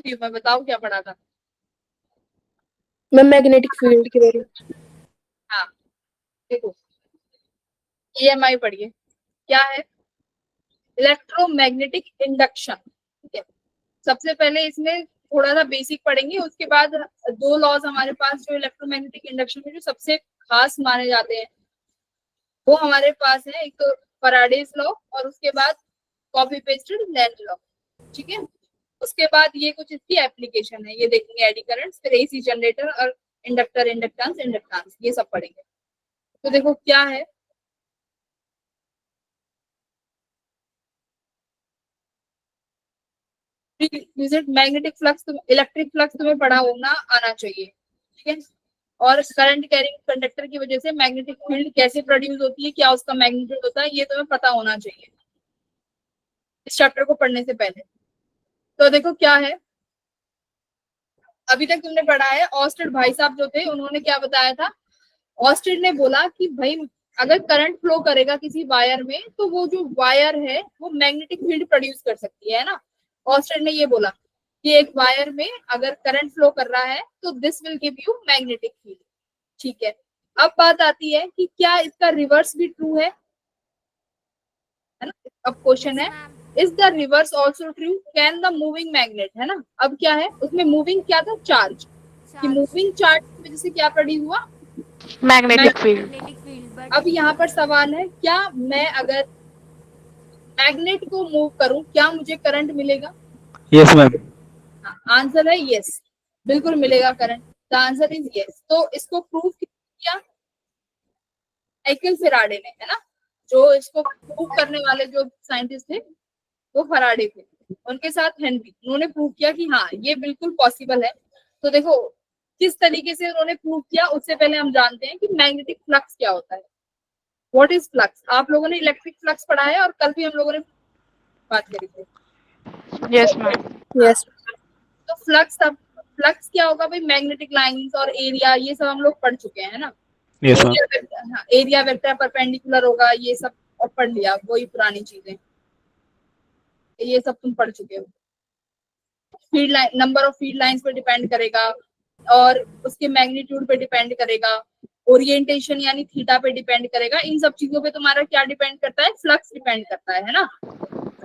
रही हूँ मैं, बताओ क्या पढ़ा था। मैम मैग्नेटिक फील्ड के बारे में। हाँ देखो, EMI पढ़िए, क्या है, इलेक्ट्रोमैग्नेटिक इंडक्शन। ठीक है, सबसे पहले इसमें थोड़ा सा बेसिक पढ़ेंगे, उसके बाद दो लॉज हमारे पास जो इलेक्ट्रोमैग्नेटिक इंडक्शन में जो सबसे खास माने जाते हैं वो हमारे पास है, एक तो फैराडेज लॉ और उसके बाद कॉपी पेस्टेड लेंज लॉ। ठीक है, उसके बाद ये कुछ इसकी एप्लीकेशन है, ये देखेंगे एडी करंट्स, फिर AC जनरेटर और इंडक्टर, इंडक्टेंस ये सब पढ़ेंगे। तो देखो क्या है, मैग्नेटिक फ्लक्स, इलेक्ट्रिक फ्लक्स तुम्हें पढ़ा होना आना चाहिए। ठीक है, और करंट कैरिंग कंडक्टर की वजह से मैग्नेटिक फील्ड कैसे प्रोड्यूस होती है, क्या उसका मैग्नीट्यूड होता है, ये तुम्हें पता होना चाहिए इस चैप्टर को पढ़ने से पहले। तो देखो क्या है, अभी तक तुमने पढ़ा है, ऑस्टेड भाई साहब जो थे उन्होंने क्या बताया था, ऑस्टेड ने बोला कि भाई अगर करंट फ्लो करेगा किसी वायर में तो वो जो वायर है वो मैग्नेटिक फील्ड प्रोड्यूस कर सकती है ना। ऑस्टेड ने ये बोला कि एक वायर में अगर करंट फ्लो कर रहा है तो this will give you magnetic field. ठीक है, अब बात आती है कि क्या इसका रिवर्स भी ट्रू है ना। अब क्वेश्चन है, is the reverse also true, can the moving magnet, है ना। अब क्या है उसमें, मूविंग क्या था, चार्ज, कि मूविंग चार्ज की वजह से क्या प्रोड्यूस हुआ, मैग्नेटिक फील्ड। Magnetic field. अब यहाँ पर सवाल है, क्या मैं अगर मैग्नेट को मूव करूं क्या मुझे करंट मिलेगा। Yes ma'am. आंसर है यस, बिल्कुल मिलेगा current, the answer is yes. तो इसको प्रूव किया माइकल फैराडे ने, है ना, जो इसको प्रूव करने वाले जो साइंटिस्ट थे वो फैराडे थे, उनके साथ हेनरी, उन्होंने प्रूव किया कि हाँ ये बिल्कुल पॉसिबल है। तो देखो किस तरीके से उन्होंने प्रूव किया, उससे पहले हम जानते हैं कि मैग्नेटिक फ्लक्स क्या होता है। व्हाट इज फ्लक्स, आप लोगों ने इलेक्ट्रिक फ्लक्स पढ़ा है और कल भी हम लोगों ने बात करी थी। Yes ma'am. यस। तो फ्लक्स, अब फ्लक्स क्या होगा भाई, मैग्नेटिक लाइंस और एरिया ये सब हम लोग पढ़ चुके हैं, है ना। Yes area ma'am. वेक्टर, हाँ एरिया वेक्टर परपेंडिकुलर होगा, ये सब और पढ़ लिया, वही पुरानी चीजें, ये सब तुम पढ़ चुके हो। Field line, number of field lines पे डिपेंड करेगा और उसके मैग्नीट्यूड पे डिपेंड करेगा, ओरिएंटेशन यानी थीटा पे डिपेंड करेगा, इन सब चीजों पे तुम्हारा क्या डिपेंड करता है, फ्लक्स डिपेंड करता है ना।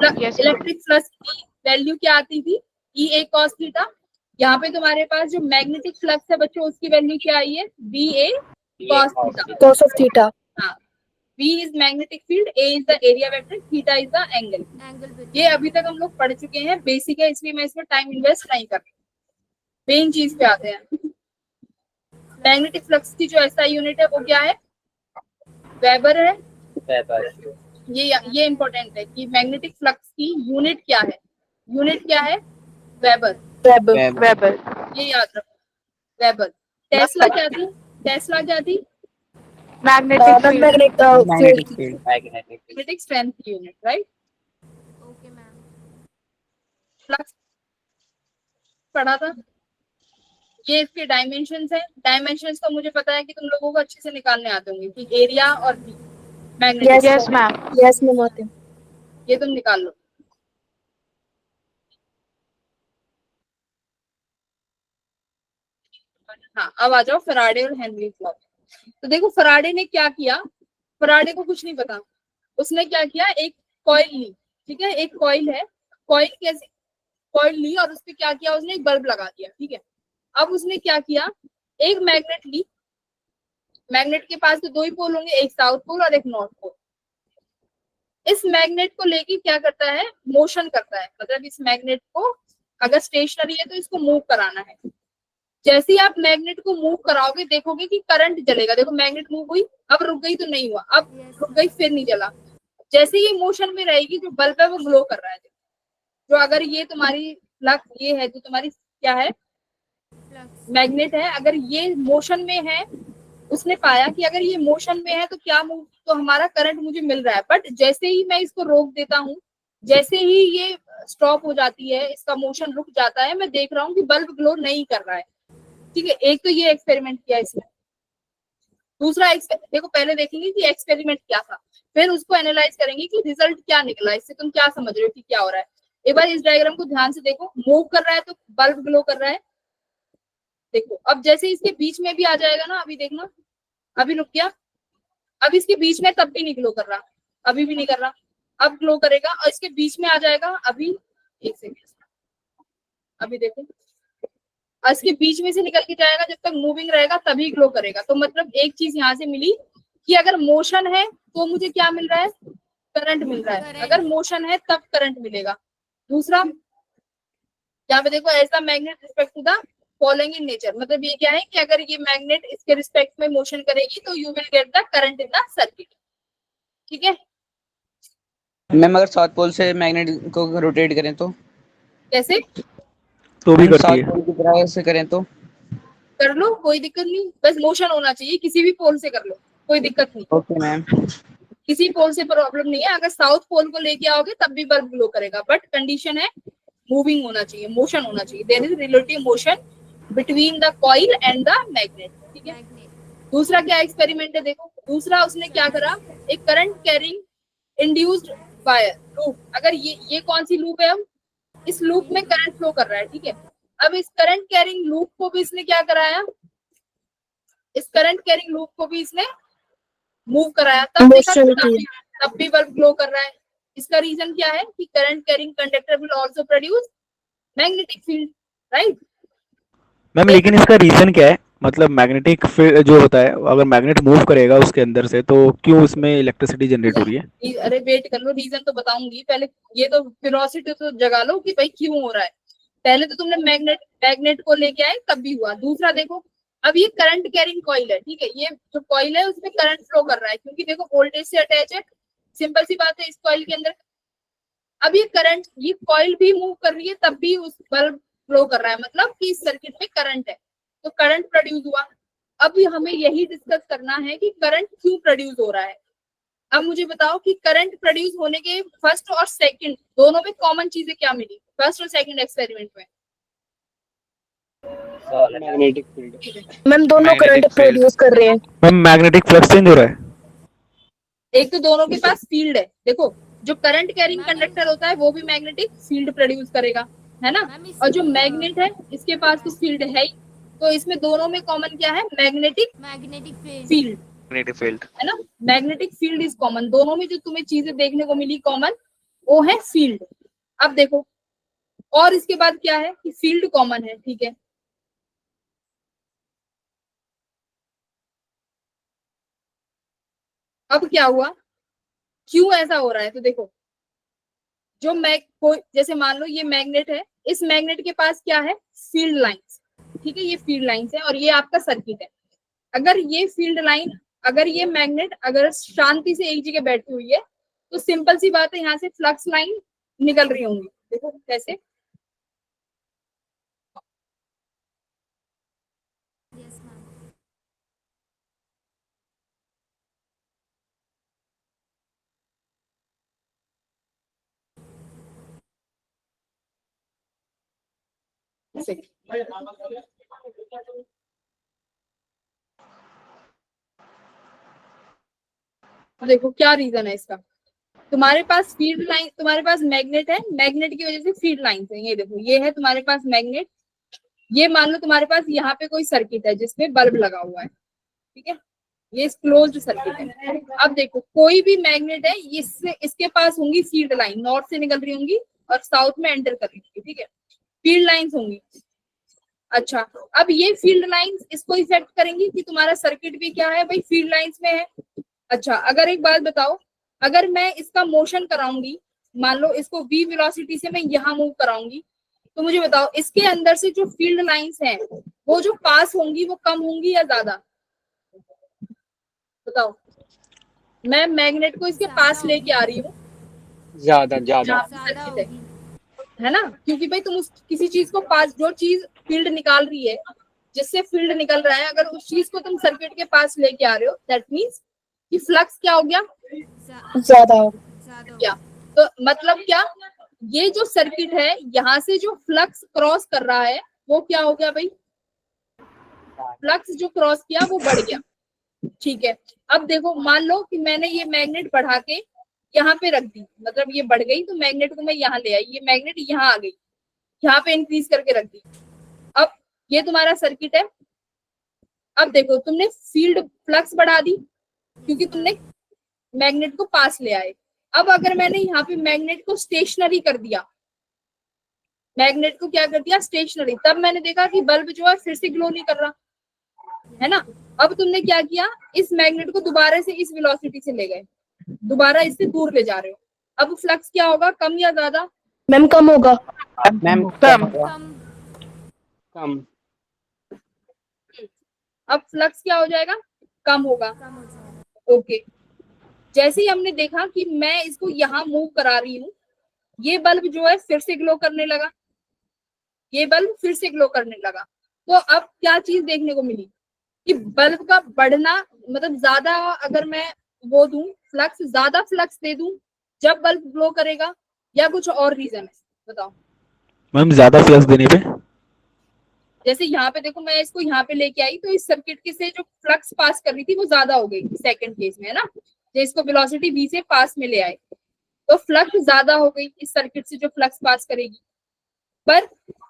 Yes ma'am. इलेक्ट्रिक फ्लक्स की वैल्यू क्या आती थी, E A cos थीटा। यहाँ पे तुम्हारे पास जो मैग्नेटिक फ्लक्स है बच्चों उसकी वैल्यू क्या आई है, BA cos theta. Cos of theta. हाँ, V is magnetic field, A is the area vector, theta is the angle। ये अभी तक हम लोग पढ़ चुके हैं, बेसिक है इसलिए मैं इसमें टाइम इन्वेस्ट नहीं कर रही। मेन चीज पे आते हैं, मैग्नेटिक फ्लक्स की जो SI यूनिट है वो क्या है, वेबर है। ये इंपॉर्टेंट है कि मैग्नेटिक फ्लक्स की यूनिट क्या है, यूनिट क्या है, वेबर, वेबर। वेबर। ये याद रखो, वेबर। टेस्ला क्या थी, टेस्ला क्या थी, magnetic ma'am field. Magnetic field. Magnetic strength unit, right. Okay ma'am. Flux पढ़ा था, ये इसके डायमेंशंस है, डायमेंशंस तो मुझे पता है कि तुम लोगों को अच्छे से निकालने आते होंगे कि एरिया और B magnetic, yes ma'am. Yes ma'am आते हैं। ये तुम निकाल लो। हाँ अब आ जाओ फैराडे और हेनरी लॉ। तो देखो फैराडे ने क्या किया, फैराडे को कुछ नहीं पता, उसने क्या किया, एक कॉइल ली, ठीक है, एक कॉइल है, कॉइल कैसे, कॉइल ली और उसपे क्या किया, उसने एक बल्ब लगा दिया, ठीक है। अब उसने क्या किया, एक मैग्नेट ली, मैग्नेट के पास तो दो ही पोल होंगे, एक साउथ पोल और एक नॉर्थ पोल। इस मैग्नेट को लेके क्या करता है, मोशन करता है, मतलब इस मैग्नेट को अगर स्टेशनरी है तो इसको मूव कराना है। जैसे ही आप मैग्नेट को मूव कराओगे देखोगे कि करंट चलेगा, देखो मैग्नेट मूव हुई, अब रुक गई तो नहीं हुआ, अब रुक गई फिर नहीं चला। जैसे ही मोशन में रहेगी जो बल्ब है वो ग्लो कर रहा है। जो अगर ये तुम्हारी फ्लक्स ये है, जो तुम्हारी क्या है, मैग्नेट है, अगर ये मोशन में है, उसने पाया कि अगर ये मोशन में है तो क्या मूव, तो हमारा करंट मुझे मिल रहा है, बट जैसे ही मैं इसको रोक देता हूँ, जैसे ही ये स्टॉप हो जाती है, इसका मोशन रुक जाता है, मैं देख रहा हूँ कि बल्ब ग्लो नहीं कर रहा है। ठीक है, एक तो ये एक्सपेरिमेंट किया इसने। दूसरा देखो पहले देखेंगे कि एक्सपेरिमेंट क्या था, फिर उसको एनालाइज करेंगे कि रिजल्ट क्या निकला, इससे तुम क्या समझ रहे हो कि क्या हो रहा है। एक बार इस डायग्राम को ध्यान से देखो, मूव कर रहा है तो बल्ब ग्लो कर रहा है। देखो अब जैसे इसके बीच में भी आ जाएगा ना, अभी देखना, अभी रुक गया, अब इसके बीच में तब भी नहीं ग्लो कर रहा, अभी भी नहीं कर रहा, अब ग्लो करेगा, और इसके बीच में आ जाएगा, अभी एक सेकेंड, अभी देखो, और इसके बीच में से निकल के जाएगा, जब तक मूविंग रहेगा तभी ग्लो करेगा। तो मतलब एक चीज यहाँ से मिली कि अगर मोशन है तो मुझे क्या मिल रहा है, करंट मिल रहा है, Current. अगर मोशन है तब करंट मिलेगा। दूसरा यहाँ पे देखो, ऐसा magnet respect to the following in nature, मतलब ये क्या है कि अगर ये मैग्नेट इसके रिस्पेक्ट में मोशन करेगी तो you will get the current in the circuit. ठीक है, मैम अगर साउथ पोल से मैग्नेट को रोटेट करें तो? कैसे तो भी करती साउथ है। पोल की तरह से करें तो? कर लो, कोई दिक्कत नहीं, बस मोशन होना चाहिए, किसी भी पोल से कर लो, कोई दिक्कत नहीं, ओके मैम। किसी पोल से प्रॉब्लम नहीं है। अगर साउथ पोल को लेके आओगे तब भी बल्ब ग्लो करेगा, बट कंडीशन है मूविंग होना चाहिए, मोशन होना चाहिए, there is relative motion between the coil and the magnet. ठीक है, Magnet. दूसरा क्या एक्सपेरिमेंट है, देखो दूसरा उसने क्या करा, एक current carrying induced wire loop, अगर ये कौन सी लूप है, अब इस लूप में करंट फ्लो कर रहा है। ठीक है, अब इस करंट कैरिंग लूप को भी इसने क्या कराया, इस करंट कैरिंग लूप को भी इसने मूव कराया, तब देखा Motion तब भी बल्ब ग्लो कर रहा है। इसका रीजन क्या है कि current carrying conductor will also produce magnetic field, right. Ma'am लेकिन इसका रीजन क्या है, मतलब मैग्नेटिक फील्ड जो होता है, अगर मैग्नेट मूव करेगा उसके अंदर से तो क्यों उसमें इलेक्ट्रिसिटी जनरेट हो रही है? अरे वेट कर लो, रीजन तो बताऊंगी, पहले ये तो क्यूरियोसिटी तो जगा लो कि भाई क्यों हो रहा है। पहले तो तुमने मैग्नेट को लेके आए तब भी हुआ। दूसरा देखो, अब ये करंट कैरिंग कॉइल है, ठीक है, ये जो कॉइल है उसमें करंट फ्लो कर रहा है, क्योंकि देखो वोल्टेज से अटैच है, सिंपल सी बात है इस कॉइल के अंदर। अब ये करंट, ये कॉइल भी मूव कर रही है तब भी उस बल्ब फ्लो कर रहा है, मतलब कि इस सर्किट में करंट है, तो करंट प्रोड्यूस हुआ। अब हमें यही डिस्कस करना है कि करंट क्यों प्रोड्यूस हो रहा है। अब मुझे बताओ कि करंट प्रोड्यूस होने के फर्स्ट और सेकंड दोनों में कॉमन चीजें क्या मिली, फर्स्ट और सेकंड एक्सपेरिमेंट में? Magnetic field. मैम दोनों Magnetic करंट field. प्रोड्यूस कर रहे हैं। मैम मैग्नेटिक फ्लक्स चेंज हो रहा है। एक तो दोनों के पास फील्ड है, देखो जो करंट कैरिंग मैम, कंडक्टर होता है वो भी मैग्नेटिक फील्ड प्रोड्यूस करेगा, है ना, मैम, और जो इसमें, मैग्नेट है इसके पास तो फील्ड है ही, तो इसमें दोनों में कॉमन क्या है, magnetic Magnetic field. Field, magnetic field. है ना, मैग्नेटिक फील्ड इज कॉमन, दोनों में जो तुम्हें चीजें देखने को मिली कॉमन वो है फील्ड। अब देखो, और इसके बाद क्या है कि फील्ड कॉमन है, ठीक है, अब क्या हुआ, क्यों ऐसा हो रहा है, तो देखो जो जैसे मान लो ये मैग्नेट है, इस मैग्नेट के पास क्या है, फील्ड लाइंस, ठीक है, ये फील्ड लाइंस है और ये आपका सर्किट है। अगर ये फील्ड लाइन, अगर ये मैग्नेट अगर शांति से एक जगह बैठी हुई है तो सिंपल सी बात है, यहाँ से फ्लक्स लाइन निकल रही होंगी, देखो कैसे, Yes, ma'am. देखो क्या रीजन है इसका, तुम्हारे पास फील्ड लाइन, तुम्हारे पास मैग्नेट है, मैग्नेट की वजह से फील्ड लाइन है, ये देखो ये है तुम्हारे पास मैग्नेट, ये मान लो तुम्हारे पास यहाँ पे कोई सर्किट है जिसमें बल्ब लगा हुआ है, ठीक है, ये क्लोज्ड सर्किट है। अब देखो कोई भी मैग्नेट है, इससे इसके पास होंगी फील्ड लाइन, नॉर्थ से निकल रही होंगी और साउथ में एंटर कर रही होंगी, ठीक है, फील्ड लाइंस होंगी। अच्छा, अब ये फील्ड लाइंस इसको इफेक्ट करेंगी कि तुम्हारा सर्किट भी क्या है भाई, फील्ड लाइंस में है। अच्छा, अगर एक बात बताओ, अगर मैं इसका मोशन कराऊंगी, मान लो इसको v वेलोसिटी से मैं यहाँ मूव कराऊंगी, तो मुझे बताओ इसके अंदर से जो फील्ड लाइंस हैं वो जो पास होंगी वो कम होंगी या ज्यादा, बताओ। मैं मैग्नेट को इसके पास लेके आ रही हूँ, ज्यादा ज्यादा जहाँ पे ज्यादा सर्किट होगी. है ना, क्योंकि भाई तुम उस किसी चीज को पास, जो चीज फील्ड निकाल रही है, जिससे फील्ड निकल रहा है, अगर उस चीज को तुम सर्किट के पास लेके आ रहे हो, दैट मीन्स कि फ्लक्स क्या हो गया, ज्यादा हो ज्यादा क्या, तो मतलब क्या, ये जो सर्किट है यहाँ से जो फ्लक्स क्रॉस कर रहा है वो क्या हो गया भाई, फ्लक्स जो क्रॉस किया वो बढ़ गया, ठीक है। अब देखो मान लो कि मैंने ये मैग्नेट बढ़ा के यहाँ पे रख दी, मतलब ये बढ़ गई तो मैग्नेट को मैं यहाँ ले आई, ये मैग्नेट यहाँ आ गई, यहाँ पे इंक्रीज करके रख दी। अब ये तुम्हारा सर्किट है। अब देखो तुमने फील्ड फ्लक्स बढ़ा दी क्योंकि तुमने मैग्नेट को पास ले आए। अब अगर मैंने यहाँ पे मैग्नेट को स्टेशनरी कर दिया, मैग्नेट को क्या कर दिया, स्टेशनरी, तब मैंने देखा कि बल्ब जो है फिर से ग्लो नहीं कर रहा है ना। अब तुमने क्या किया, इस मैग्नेट को दोबारा से इस वेलोसिटी से ले गए, दोबारा इससे दूर ले जा रहे हो। अब फ्लक्स क्या होगा, कम या ज्यादा? मैम कम होगा। मैम कम। कम कम। अब फ्लक्स क्या हो जाएगा, कम होगा। कम हो जाएगा। ओके, जैसे ही हमने देखा कि मैं इसको यहाँ मूव करा रही हूँ, ये बल्ब जो है फिर से ग्लो करने लगा, ये बल्ब फिर से ग्लो करने लगा। तो अब क्या चीज देखने को मिली कि बल्ब का बढ़ना, मतलब ज्यादा अगर मैं वो दूं फ्लक्स, ज्यादा फ्लक्स दे दूं जब बल्ब ग्लो करेगा, या कुछ और रीजन है, बताओ। मैम ज्यादा फ्लक्स देने पे? जैसे यहाँ पे देखो, मैं इसको यहाँ पे लेके आई तो इस सर्किट के से जो फ्लक्स पास कर रही थी वो ज्यादा हो गई सेकंड केस में, है ना। जो इसको वेलोसिटी v से पास में ले आए तो फ्लक्स ज्यादा हो गई इस सर्किट से जो फ्लक्स पास करेगी। पर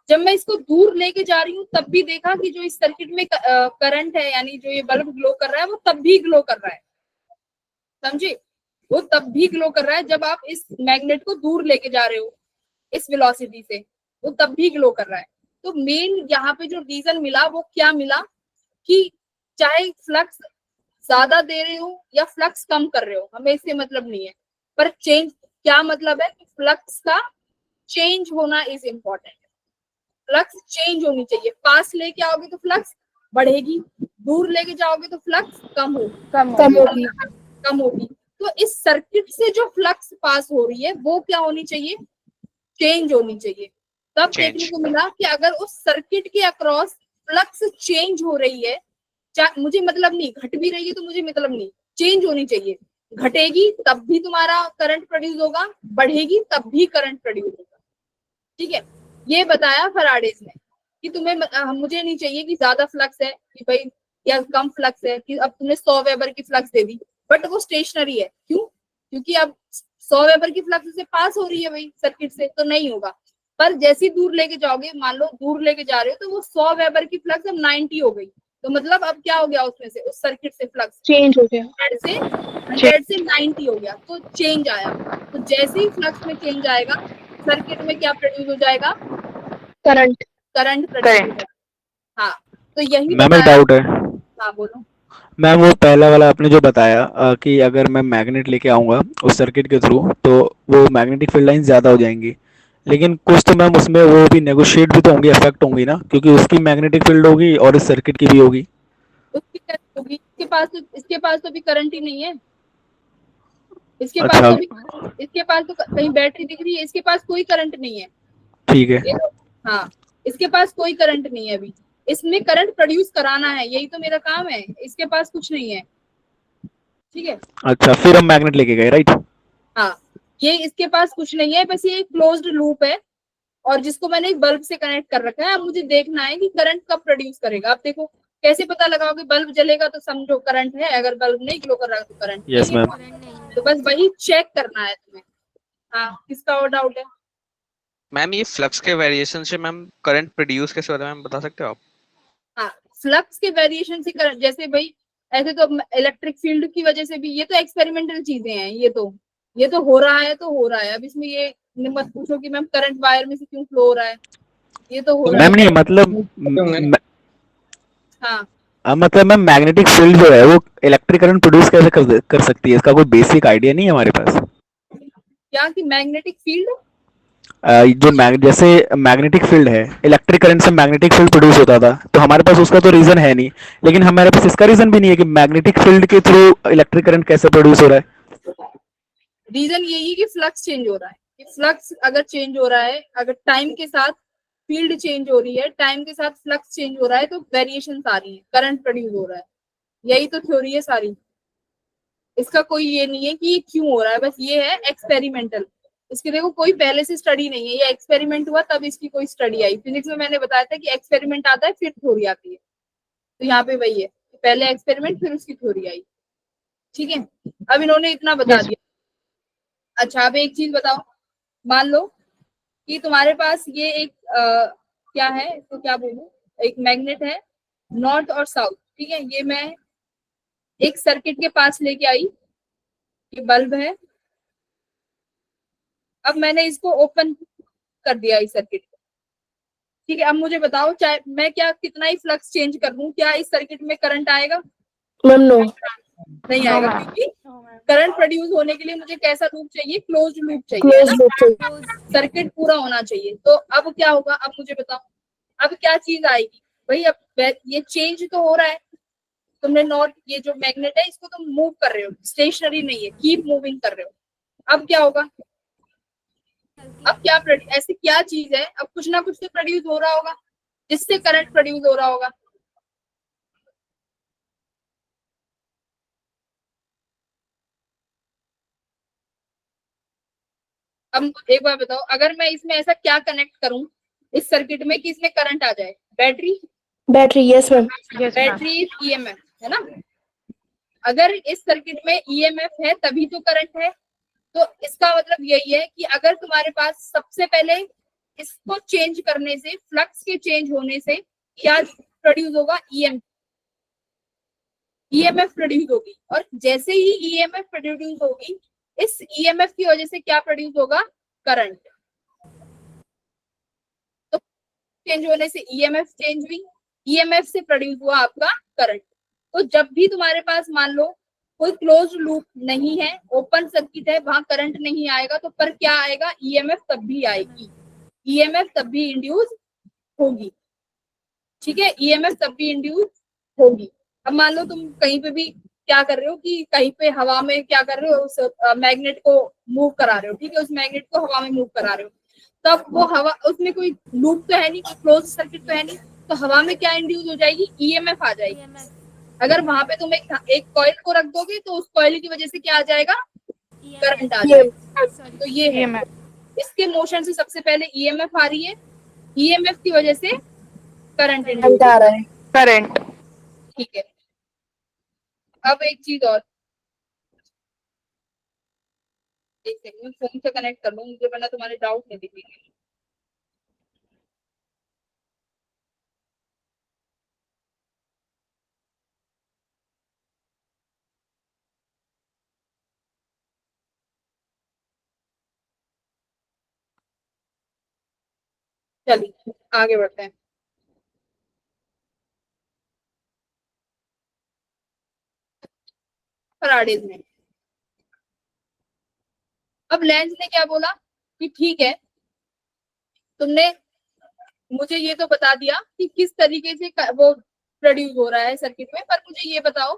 जब मैं इसको दूर लेके जा रही हूँ तब भी देखा कि जो इस सर्किट में करंट है, यानी जो ये बल्ब ग्लो कर रहा है, वो तब भी ग्लो कर रहा है, समझे, वो तब भी ग्लो कर रहा है जब आप इस मैग्नेट को दूर लेके जा रहे हो इस वेलोसिटी से, वो तब भी ग्लो कर रहा है। तो मेन यहाँ पे जो रीजन मिला वो क्या मिला कि चाहे फ्लक्स ज्यादा दे रहे हो या फ्लक्स कम कर रहे हो, हमें इससे मतलब नहीं है, पर चेंज, क्या मतलब है कि फ्लक्स का चेंज होना इज इम्पोर्टेंट। फ्लक्स चेंज होनी चाहिए, पास लेके आओगे तो फ्लक्स बढ़ेगी, दूर लेके जाओगे तो फ्लक्स कम होगी, कम होगी। कम होगी। तो इस सर्किट से जो फ्लक्स पास हो रही है वो क्या होनी चाहिए, चेंज होनी चाहिए। तब देखने को मिला कि अगर उस सर्किट के अक्रॉस फ्लक्स चेंज हो रही है, मुझे मतलब नहीं, घट भी रही है तो मुझे मतलब नहीं, चेंज होनी चाहिए। घटेगी तब भी तुम्हारा करंट प्रोड्यूस होगा, बढ़ेगी तब भी करंट प्रोड्यूस होगा, ठीक है। ये बताया फैराडेज ने कि तुम्हें मुझे नहीं चाहिए कि ज्यादा फ्लक्स है कि भाई, या कम फ्लक्स है कि अब तुमने 100 वेबर की फ्लक्स दे दी बट वो स्टेशनरी है, क्यों, क्योंकि अब 100 वेबर की फ्लक्स से पास हो रही है भाई सर्किट से, तो नहीं होगा। पर जैसे ही दूर लेके जाओगे, मान लो दूर लेके जा रहे हो तो वो 100 वेबर की फ्लक्स अब 90 हो गई, तो मतलब अब क्या हो गया, उसमें से उस सर्किट से फ्लक्स चेंज हो गया। 100 से 90 हो गया, तो चेंज आया। तो जैसे ही फ्लक्स में चेंज आएगा, सर्किट में क्या प्रोड्यूस हो जाएगा, करंट। करंट प्रोड्यूस हो जाएगा। हाँ, तो यही मैम एक बताया। डाउट है हाँ बोलो। मैम, वो पहला वाला आपने जो बताया कि अगर मैं मैग्नेट लेके आऊंगा उस सर्किट के थ्रू तो वो मैग्नेटिक फील्ड लाइन ज्यादा हो जाएंगी, लेकिन कुछ तो मैम उसमें वो भी नेगोशिएट भी तो होंगी, अफेक्ट होंगी ना, क्योंकि उसकी मैग्नेटिक फील्ड होगी और इस सर्किट की भी होगी। उसकी करंट होगी, इसके पास तो भी करंट ही नहीं है, इसके अच्छा। पास तो भी, इसके पास तो कहीं बैटरी दिख रही है, इसके पास कोई करंट नहीं है, ठीक है। ये तो, हाँ, इसके पास कोई करंट नहीं है अभी, इसमें करंट प्रोड्यूस कराना है, यही तो मेरा काम है, इसके पास कुछ नहीं है, ठीक है। अच्छा, फिर हम मैग्नेट लेके गए, राइट? हाँ, ये इसके पास कुछ नहीं है, बस ये एक क्लोज्ड लूप है और जिसको मैंने एक बल्ब से कनेक्ट कर रखा है। अब मुझे देखना है कि करंट कब प्रोड्यूस करेगा। अब देखो कैसे पता लगाओगे, बल्ब जलेगा तो समझो करंट है, अगर बल्ब नहीं ग्लो कर रहा तो करंट यस नहीं है। मैम। करंट नहीं है। तो बस वही चेक करना है तुम्हें। हाँ, किसका और डाउट है? मैम ये फ्लक्स के वेरिएशन से मैम करंट प्रोड्यूस कैसे होता है मैम, बता सकते हो आप? हाँ, फ्लक्स के वेरिएशन से करंट, जैसे भाई ऐसे तो इलेक्ट्रिक फील्ड की वजह से भी, ये तो एक्सपेरिमेंटल चीजें हैं, ये तो हो रहा है, तो हो रहा है। अब इसमें ये मत पूछो कि मैम करंट वायर में से क्यों फ्लो हो रहा है, ये तो हो रहा मैम नहीं, है। मतलब हाँ, मतलब मैम मैग्नेटिक फील्ड जो है वो इलेक्ट्रिक करंट प्रोड्यूस कैसे कर सकती है, इसका कोई बेसिक आइडिया नहीं है हमारे पास। क्या कि मैग्नेटिक फील्ड, जो जैसे मैग्नेटिक फील्ड है, इलेक्ट्रिक करंट से मैग्नेटिक फील्ड प्रोड्यूस होता था, तो हमारे पास उसका तो रीजन है नहीं, लेकिन हमारे पास इसका रीजन भी नहीं है कि मैग्नेटिक फील्ड के थ्रू इलेक्ट्रिक करंट कैसे प्रोड्यूस हो रहा है। रीजन यही है कि फ्लक्स चेंज हो रहा है, कि फ्लक्स अगर चेंज हो रहा है, अगर टाइम के साथ फील्ड चेंज हो रही है, टाइम के साथ फ्लक्स चेंज हो रहा है, तो वेरिएशन आ रही है, करंट प्रोड्यूस हो रहा है। यही तो थ्योरी है सारी, इसका कोई ये नहीं है कि ये क्यों हो रहा है, बस ये है एक्सपेरिमेंटल। इसके देखो कोई पहले से स्टडी नहीं है, ये एक्सपेरिमेंट हुआ तब इसकी कोई स्टडी आई। फिजिक्स में मैंने बताया था कि एक्सपेरिमेंट आता है फिर थ्योरी आती है, तो यहाँ पे वही है, पहले एक्सपेरिमेंट फिर उसकी थ्योरी आई, ठीक है। अब इन्होंने इतना बता दिया, अच्छा अब एक चीज बताओ, मान लो कि तुम्हारे पास ये एक क्या है, तो क्या बोलूं, एक मैग्नेट है नॉर्थ और साउथ, ठीक है, ये मैं एक सर्किट के पास लेके आई, ये बल्ब है, अब मैंने इसको ओपन कर दिया इस सर्किट को, ठीक है, अब मुझे बताओ चाहे मैं क्या कितना ही फ्लक्स चेंज कर दूं, क्या इस सर्किट में करंट आएगा? Ma'am no. नहीं आएगा, क्योंकि करंट प्रोड्यूस होने के लिए मुझे कैसा लूप चाहिए, क्लोज लूप चाहिए, है क्लोज ना, लूप चाहिए। क्लोज सर्किट पूरा होना चाहिए। तो अब क्या होगा, अब मुझे बताओ अब क्या चीज आएगी भाई, अब ये चेंज तो हो रहा है, तुमने नॉट ये जो मैग्नेट है इसको तुम मूव कर रहे हो, स्टेशनरी नहीं है, कीप मूविंग कर रहे हो, अब क्या होगा, अब क्या ऐसी क्या चीज है, अब कुछ ना कुछ तो प्रोड्यूस हो रहा होगा जिससे करंट प्रोड्यूस हो रहा होगा। अब एक बार बताओ, अगर मैं इसमें ऐसा क्या कनेक्ट करूं इस सर्किट में कि इसमें करंट आ जाए, battery, battery, yes ma'am. Battery EMF, है ना, अगर इस सर्किट में ईएमएफ है तभी तो करंट है, तो इसका मतलब यही है कि अगर तुम्हारे पास सबसे पहले इसको चेंज करने से, फ्लक्स के चेंज होने से क्या प्रोड्यूस होगा, ईएमएफ प्रोड्यूस होगी, और जैसे ही ईएमएफ प्रोड्यूस होगी, इस ईएमएफ की वजह से क्या प्रोड्यूस होगा, करंट, तो चेंज होने से ईएमएफ चेंज हुई, ईएमएफ से प्रोड्यूस हुआ आपका करंट। तो जब भी तुम्हारे पास मान लो कोई क्लोज लूप नहीं है, ओपन सर्किट है, वहां करंट नहीं आएगा, तो पर क्या आएगा, ईएमएफ तब भी आएगी, ईएमएफ तब भी इंड्यूस होगी, ठीक है, ईएमएफ तब भी इंड्यूस होगी। अब मान लो तुम कहीं पे भी क्या कर रहे हो कि कहीं पे हवा में क्या कर रहे हो, उस मैग्नेट को मूव करा रहे हो, ठीक है, उस मैग्नेट को हवा में मूव करा रहे हो, तब वो हवा, उसमें कोई लूप तो है नहीं, कोई क्लोज सर्किट तो है नहीं, तो हवा में क्या इंड्यूस हो जाएगी, ईएमएफ आ जाएगी। ईएमएफ अगर वहां पे तुम एक कॉइल को रख दोगे तो उस कॉइल की वजह से क्या आ जाएगा, करंट आ ये जाएगा। सॉरी तो ये है, इसके मोशन से सबसे पहले ईएमएफ आ रही है, ईएमएफ की वजह से करंट इंड्यूस करंट आ रहा है। करंट। ठीक है। अब एक चीज और, एक सेकंड फोन से कनेक्ट कर लो मुझे, वरना तुम्हारे डाउट नहीं दिखेंगे। चलिए आगे बढ़ते हैं। फराडेज में, अब लेंज ने क्या बोला कि ठीक है, तुमने मुझे ये तो बता दिया कि किस तरीके से वो प्रोड्यूस हो रहा है सर्किट में, पर मुझे ये बताओ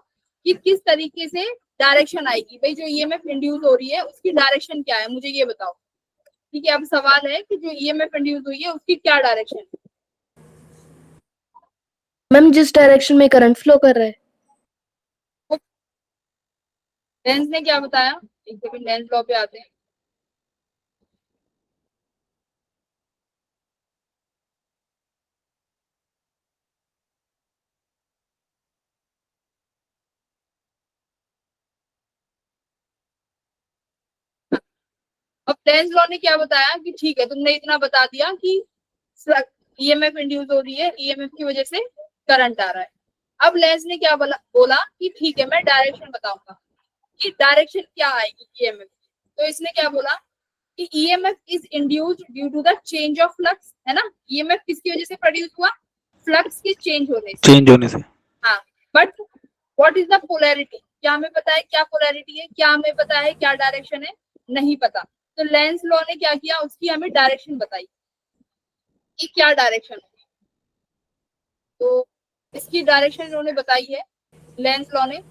कि किस तरीके से डायरेक्शन आएगी, भाई जो ईएमएफ इंड्यूस हो रही है उसकी डायरेक्शन क्या है, मुझे ये बताओ, ठीक है, अब सवाल है कि जो ईएमएफ इंड्यूस हुई है उसकी क्या डायरेक्शन है। मैम जिस डायरेक्शन में करंट फ्लो कर रहा है। लेंज ने क्या बताया, एक सेकंड लेंज लॉ पे आते हैं। अब लेंज लॉ ने क्या बताया कि ठीक है, तुमने इतना बता दिया कि ईएमएफ इंड्यूस हो रही है, ईएमएफ की वजह से करंट आ रहा है। अब लेंज ने क्या बोला कि ठीक है मैं डायरेक्शन बताऊंगा कि डायरेक्शन क्या आएगी ईएमएफ, तो इसने क्या बोला कि EMF is induced due to the change of flux, है ना, ईएमएफ किसकी वजह से प्रोड्यूस हुआ, फ्लक्स के चेंज होने से, चेंज होने से। हाँ, but what is the polarity, क्या हमें पता है क्या पोलैरिटी है, क्या हमें पता है क्या डायरेक्शन है, नहीं पता, तो लेंस लॉ ने क्या किया, उसकी हमें डायरेक्शन बताई कि क्या डायरेक्शन है, तो इसकी डायरेक्शन इन्होंने बताई है, लेंस लॉ ने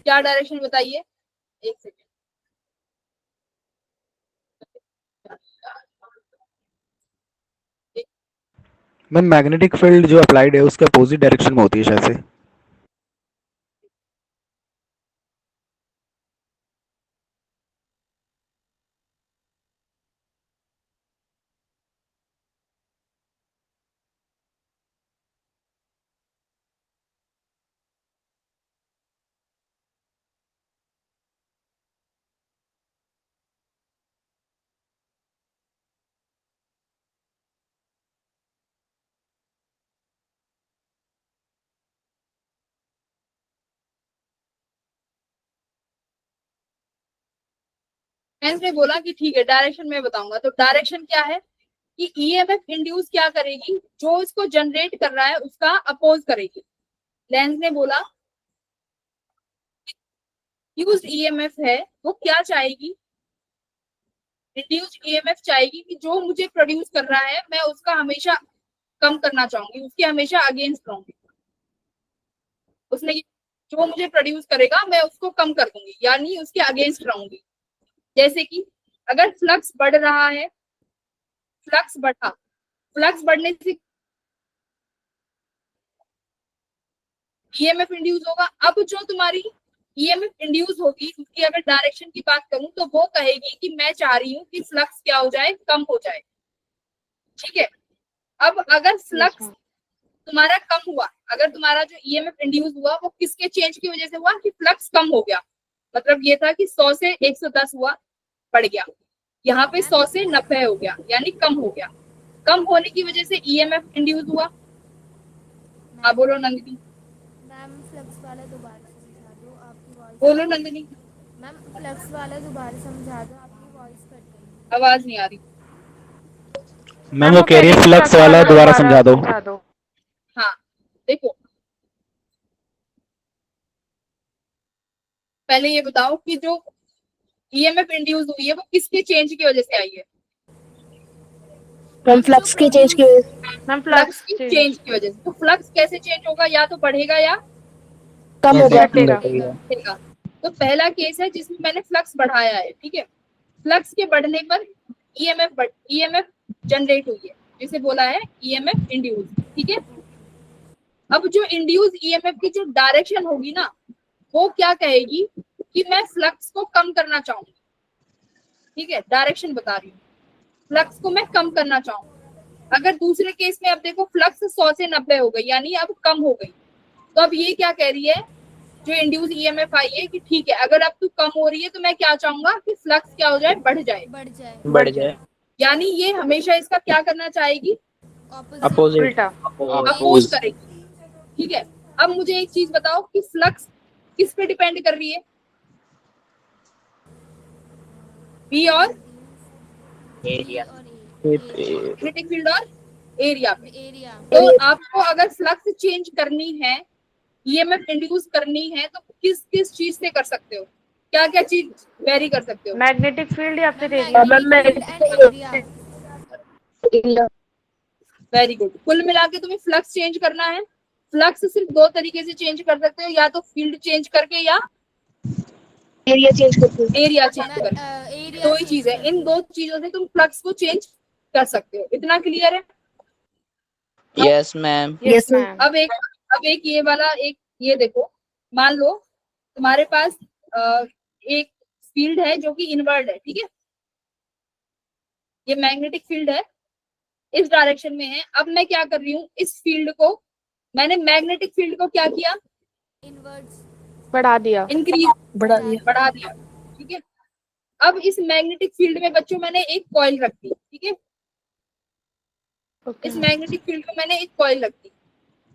क्या डायरेक्शन बताई है, एक सेकेंड, मैम मैग्नेटिक फील्ड जो अप्लाइड है उसके अपोजिट डायरेक्शन में होती है शायद से। हेंस ने बोला कि ठीक है डायरेक्शन मैं बताऊंगा। तो डायरेक्शन क्या है कि ईएमएफ इंड्यूस क्या करेगी, जो इसको जनरेट कर रहा है उसका अपोज करेगी। लेंस ने बोला इंड्यूस्ड ईएमएफ है वो क्या चाहेगी, इंड्यूस्ड ईएमएफ चाहेगी कि जो मुझे प्रोड्यूस कर रहा है मैं उसका हमेशा कम करना चाहूंगी, उसके हमेशा अगेंस्ट रहूंगी। उसने जो मुझे प्रोड्यूस करेगा मैं उसको कम कर दूंगी, यानी उसके अगेंस्ट रहूंगी। जैसे कि अगर फ्लक्स बढ़ रहा है, फ्लक्स बढ़ा, फ्लक्स बढ़ने से ईएमएफ इंड्यूस होगा। अब जो तुम्हारी ईएमएफ इंड्यूस होगी उसकी अगर डायरेक्शन की बात करूं तो वो कहेगी कि मैं चाह रही हूँ कि फ्लक्स क्या हो जाए, कम हो जाए। ठीक है, अब अगर फ्लक्स तुम्हारा कम हुआ, अगर तुम्हारा जो ईएमएफ इंड्यूस हुआ वो किसके चेंज की वजह से हुआ कि फ्लक्स कम हो गया, मतलब ये था कि 100 से 110 हुआ, बढ़ गया, यहाँ पे 100 से 90 हो गया, यानी कम हो गया। कम होने की वजह से ईएमएफ इंड्यूस हुआ। हाँ बोलो नंदिनी। मैम फ्लक्स वाला दोबारा समझा दो, आपकी वॉइस। बोलो नंदिनी, मैम फ्लक्स वाला दोबारा समझा दो, आपकी वॉइस कट गई। आवाज नहीं आ रही। मैम वो कह रही है फ्लक्स वाला दोबारा समझा दो। हाँ देखो, पहले ये बताओ कि जो ईएमएफ इंड्यूस हुई है वो किसके चेंज की वजह से आई है? मैम फ्लक्स के चेंज की वजह फ्लक्स की चेंज की वजह से। तो फ्लक्स कैसे चेंज होगा, या तो बढ़ेगा या कम हो गया। घटेगा। तो पहला केस है जिसमें मैंने फ्लक्स बढ़ाया है, ठीक है। फ्लक्स के बढ़ने पर ईएमएफ जनरेट हुई है, जिसे बोला है ईएमएफ इंड्यूस, ठीक है। अब जो इंड्यूस ईएमएफ की जो डायरेक्शन होगी ना, वो क्या कहेगी कि मैं फ्लक्स को कम करना चाहूंगी, ठीक है, डायरेक्शन बता रही हूँ, फ्लक्स को मैं कम करना चाहूंगी। अगर दूसरे केस में अब देखो फ्लक्स 100 से 90 हो गई, यानी अब कम हो गई, तो अब ये क्या कह रही है जो इंड्यूस ईएमएफ आई है कि ठीक है अगर अब तू कम हो रही है तो मैं क्या चाहूंगा कि फ्लक्स क्या हो जाए, बढ़ जाए, बढ़ जाए। यानी ये हमेशा इसका क्या करना चाहेगी, अपोजिट। अपोज करेगी, ठीक है। अब मुझे एक चीज बताओ कि फ्लक्स किस पे डिपेंड कर रही है, बी और एरिया। मैग्नेटिक फील्ड और एरिया पे। एरिया। तो आपको अगर फ्लक्स चेंज करनी है, ईएमएफ इंड्यूस करनी है, तो किस किस चीज से कर सकते हो, क्या क्या चीज वेरी कर सकते हो? मैग्नेटिक फील्ड या फिर एरिया। Very good. कुल मिला के तुम्हें फ्लक्स चेंज करना है। फ्लक्स सिर्फ दो तरीके से चेंज कर सकते हो, या तो फील्ड चेंज करके या एरिया चेंज करते हैं। एरिया चेंज करके। दो ही चीज है, इन दो चीजों से तुम फ्लक्स को चेंज कर सकते हो। इतना क्लियर है? Yes ma'am. Yes ma'am. अब एक ये वाला, एक ये देखो, मान लो तुम्हारे पास एक फील्ड है जो कि इनवर्ड है, ठीक है, ये मैग्नेटिक फील्ड है, इस डायरेक्शन में है। अब मैं क्या कर रही हूँ, इस फील्ड को मैंने मैग्नेटिक फील्ड को क्या किया, इनवर्ड्स बढ़ा दिया। इंक्रीज बढ़ा दिया, ठीक है। अब इस मैग्नेटिक फील्ड में बच्चों मैंने एक कॉइल रख दी, ठीक है, इस मैग्नेटिक फील्ड में मैंने एक कॉइल रख दी।